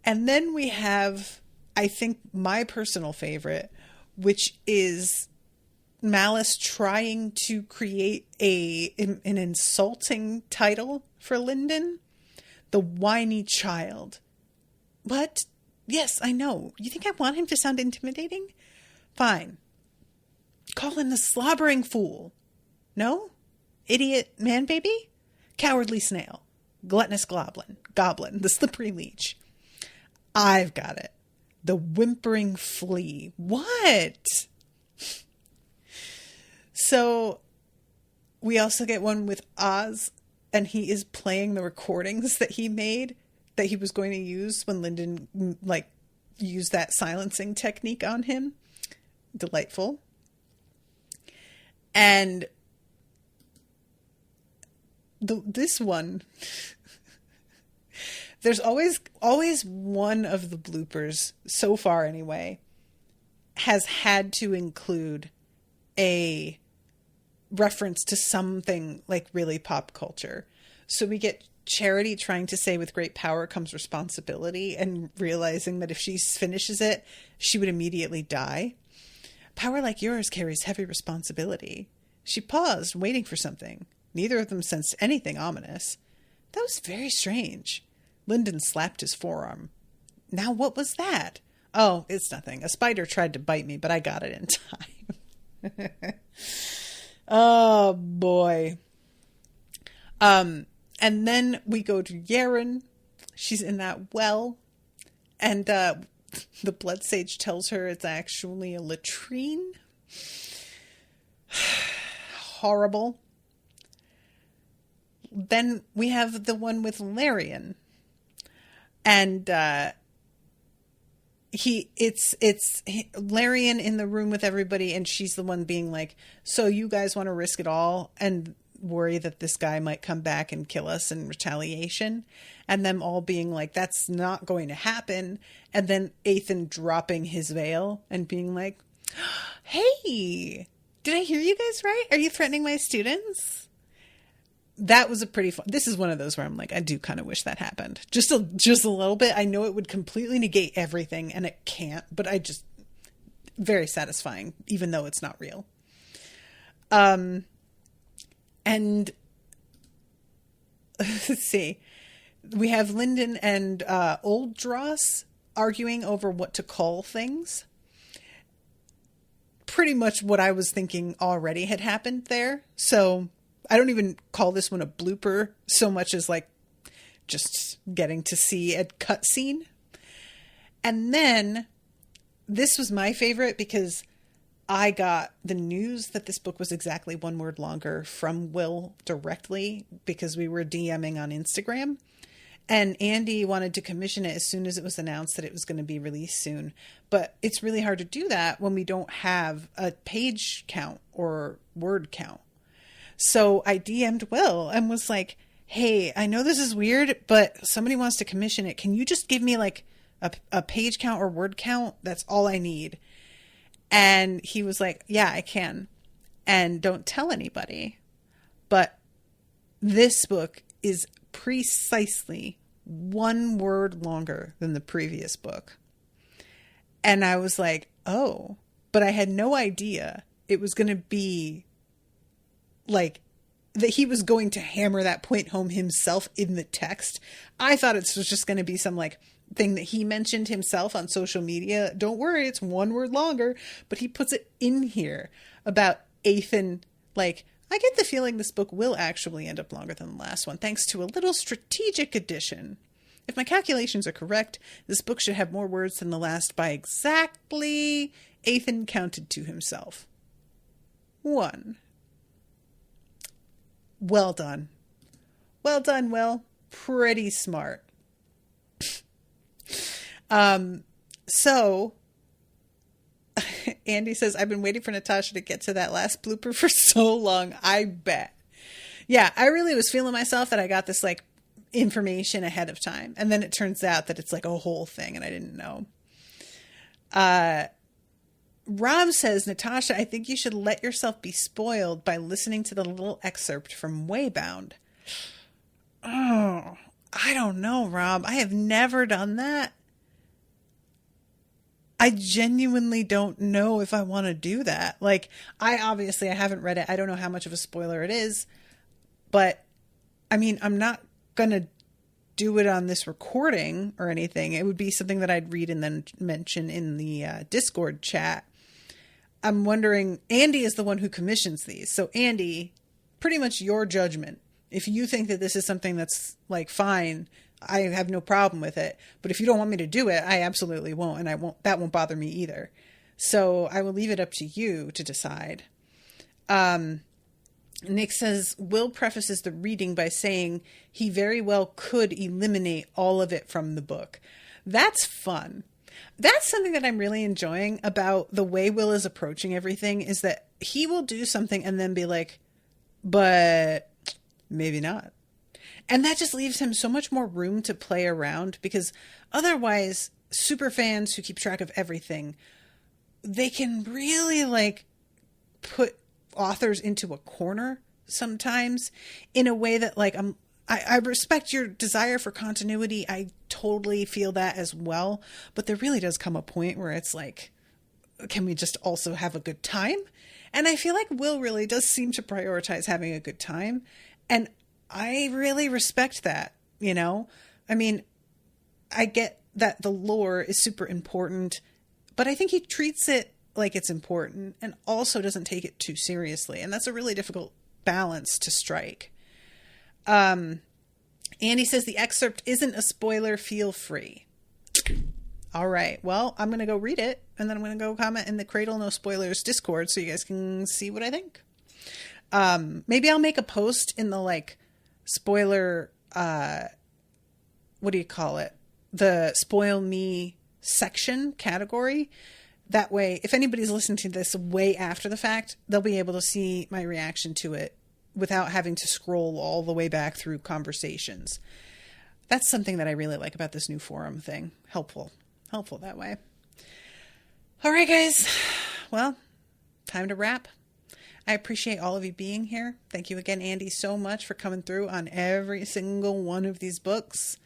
And then we have, I think, my personal favorite, which is Malice trying to create an insulting title for Lindon. The whiny child. What? Yes, I know. You think I want him to sound intimidating? Fine. Call him the slobbering fool. No? Idiot man baby? Cowardly snail. Gluttonous goblin, the slippery leech. I've got it. The whimpering flea. What? So we also get one with Oz, and he is playing the recordings that he made that he was going to use when Lindon like used that silencing technique on him. Delightful. And this one, there's always one of the bloopers, so far anyway, has had to include a reference to something like really pop culture. So we get Charity trying to say with great power comes responsibility, and realizing that if she finishes it, she would immediately die. Power like yours carries heavy responsibility. She paused, waiting for something. Neither of them sensed anything ominous. That was very strange. Lindon slapped his forearm. Now what was that? Oh, it's nothing. A spider tried to bite me, but I got it in time. Oh, boy. And then we go to Yaren. She's in that well. And the blood sage tells her it's actually a latrine. horrible. Then we have the one with Larian. And it's Larian in the room with everybody, and she's the one being like, so you guys want to risk it all and worry that this guy might come back and kill us in retaliation, and them all being like, that's not going to happen. And then Ethan dropping his veil and being like, hey, did I hear you guys right? Are you threatening my students? That was a pretty fun. This is one of those where I'm like, I do kind of wish that happened. Just a little bit. I know it would completely negate everything, and it can't, but very satisfying, even though it's not real. And let's see. We have Lindon and Ozriel arguing over what to call things. Pretty much what I was thinking already had happened there. So I don't even call this one a blooper so much as like just getting to see a cutscene. And then this was my favorite because I got the news that this book was exactly one word longer from Will directly because we were DMing on Instagram. And Andy wanted to commission it as soon as it was announced that it was going to be released soon. But it's really hard to do that when we don't have a page count or word count. So I DM'd Will and was like, hey, I know this is weird, but somebody wants to commission it. Can you just give me like a page count or word count? That's all I need. And he was like, yeah, I can. And don't tell anybody. But this book is precisely one word longer than the previous book. And I was like, oh, but I had no idea it was going to be like that he was going to hammer that point home himself in the text. I thought it was just going to be some like thing that he mentioned himself on social media. Don't worry, it's one word longer, but he puts it in here about Ethan. Like, I get the feeling this book will actually end up longer than the last one, thanks to a little strategic addition. If my calculations are correct, this book should have more words than the last by exactly, Ethan counted to himself, 1. Well done. Well done, Will. Pretty smart. So Andy says, I've been waiting for Natasha to get to that last blooper for so long. I bet. Yeah, I really was feeling myself that I got this like information ahead of time. And then it turns out that it's like a whole thing and I didn't know. Rob says, Natasha, I think you should let yourself be spoiled by listening to the little excerpt from Waybound. Oh, I don't know, Rob. I have never done that. I genuinely don't know if I want to do that. Like, I haven't read it. I don't know how much of a spoiler it is. But, I mean, I'm not going to do it on this recording or anything. It would be something that I'd read and then mention in the Discord chat. I'm wondering, Andy is the one who commissions these. So, Andy, pretty much your judgment. If you think that this is something that's, like, fine, I have no problem with it. But if you don't want me to do it, I absolutely won't. And that won't bother me either. So I will leave it up to you to decide. Nick says, Will prefaces the reading by saying he very well could eliminate all of it from the book. That's fun. That's something that I'm really enjoying about the way Will is approaching everything, is that he will do something and then be like, but maybe not. And that just leaves him so much more room to play around, because otherwise super fans who keep track of everything, they can really like put authors into a corner sometimes in a way that like, I respect your desire for continuity. I totally feel that as well. But there really does come a point where it's like, can we just also have a good time? And I feel like Will really does seem to prioritize having a good time. And I really respect that, you know? I mean, I get that the lore is super important, but I think he treats it like it's important and also doesn't take it too seriously. And that's a really difficult balance to strike. Andy says the excerpt isn't a spoiler. Feel free. All right. Well, I'm going to go read it and then I'm going to go comment in the Cradle No Spoilers Discord so you guys can see what I think. Maybe I'll make a post in the like spoiler, what do you call it? The spoil me section category. That way, if anybody's listening to this way after the fact, they'll be able to see my reaction to it without having to scroll all the way back through conversations. That's something that I really like about this new forum thing. Helpful that way. All right, guys. Well, time to wrap. I appreciate all of you being here. Thank you again, Andy, so much for coming through on every single one of these books.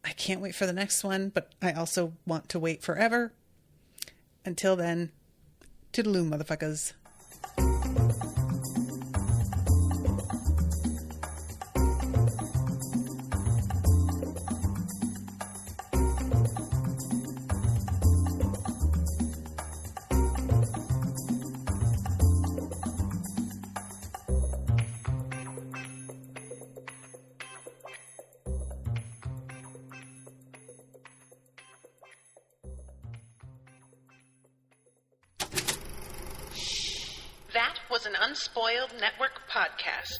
I can't wait for the next one, but I also want to wait forever. Until then, toodaloo, motherfuckers. That was an Unspoiled Network podcast.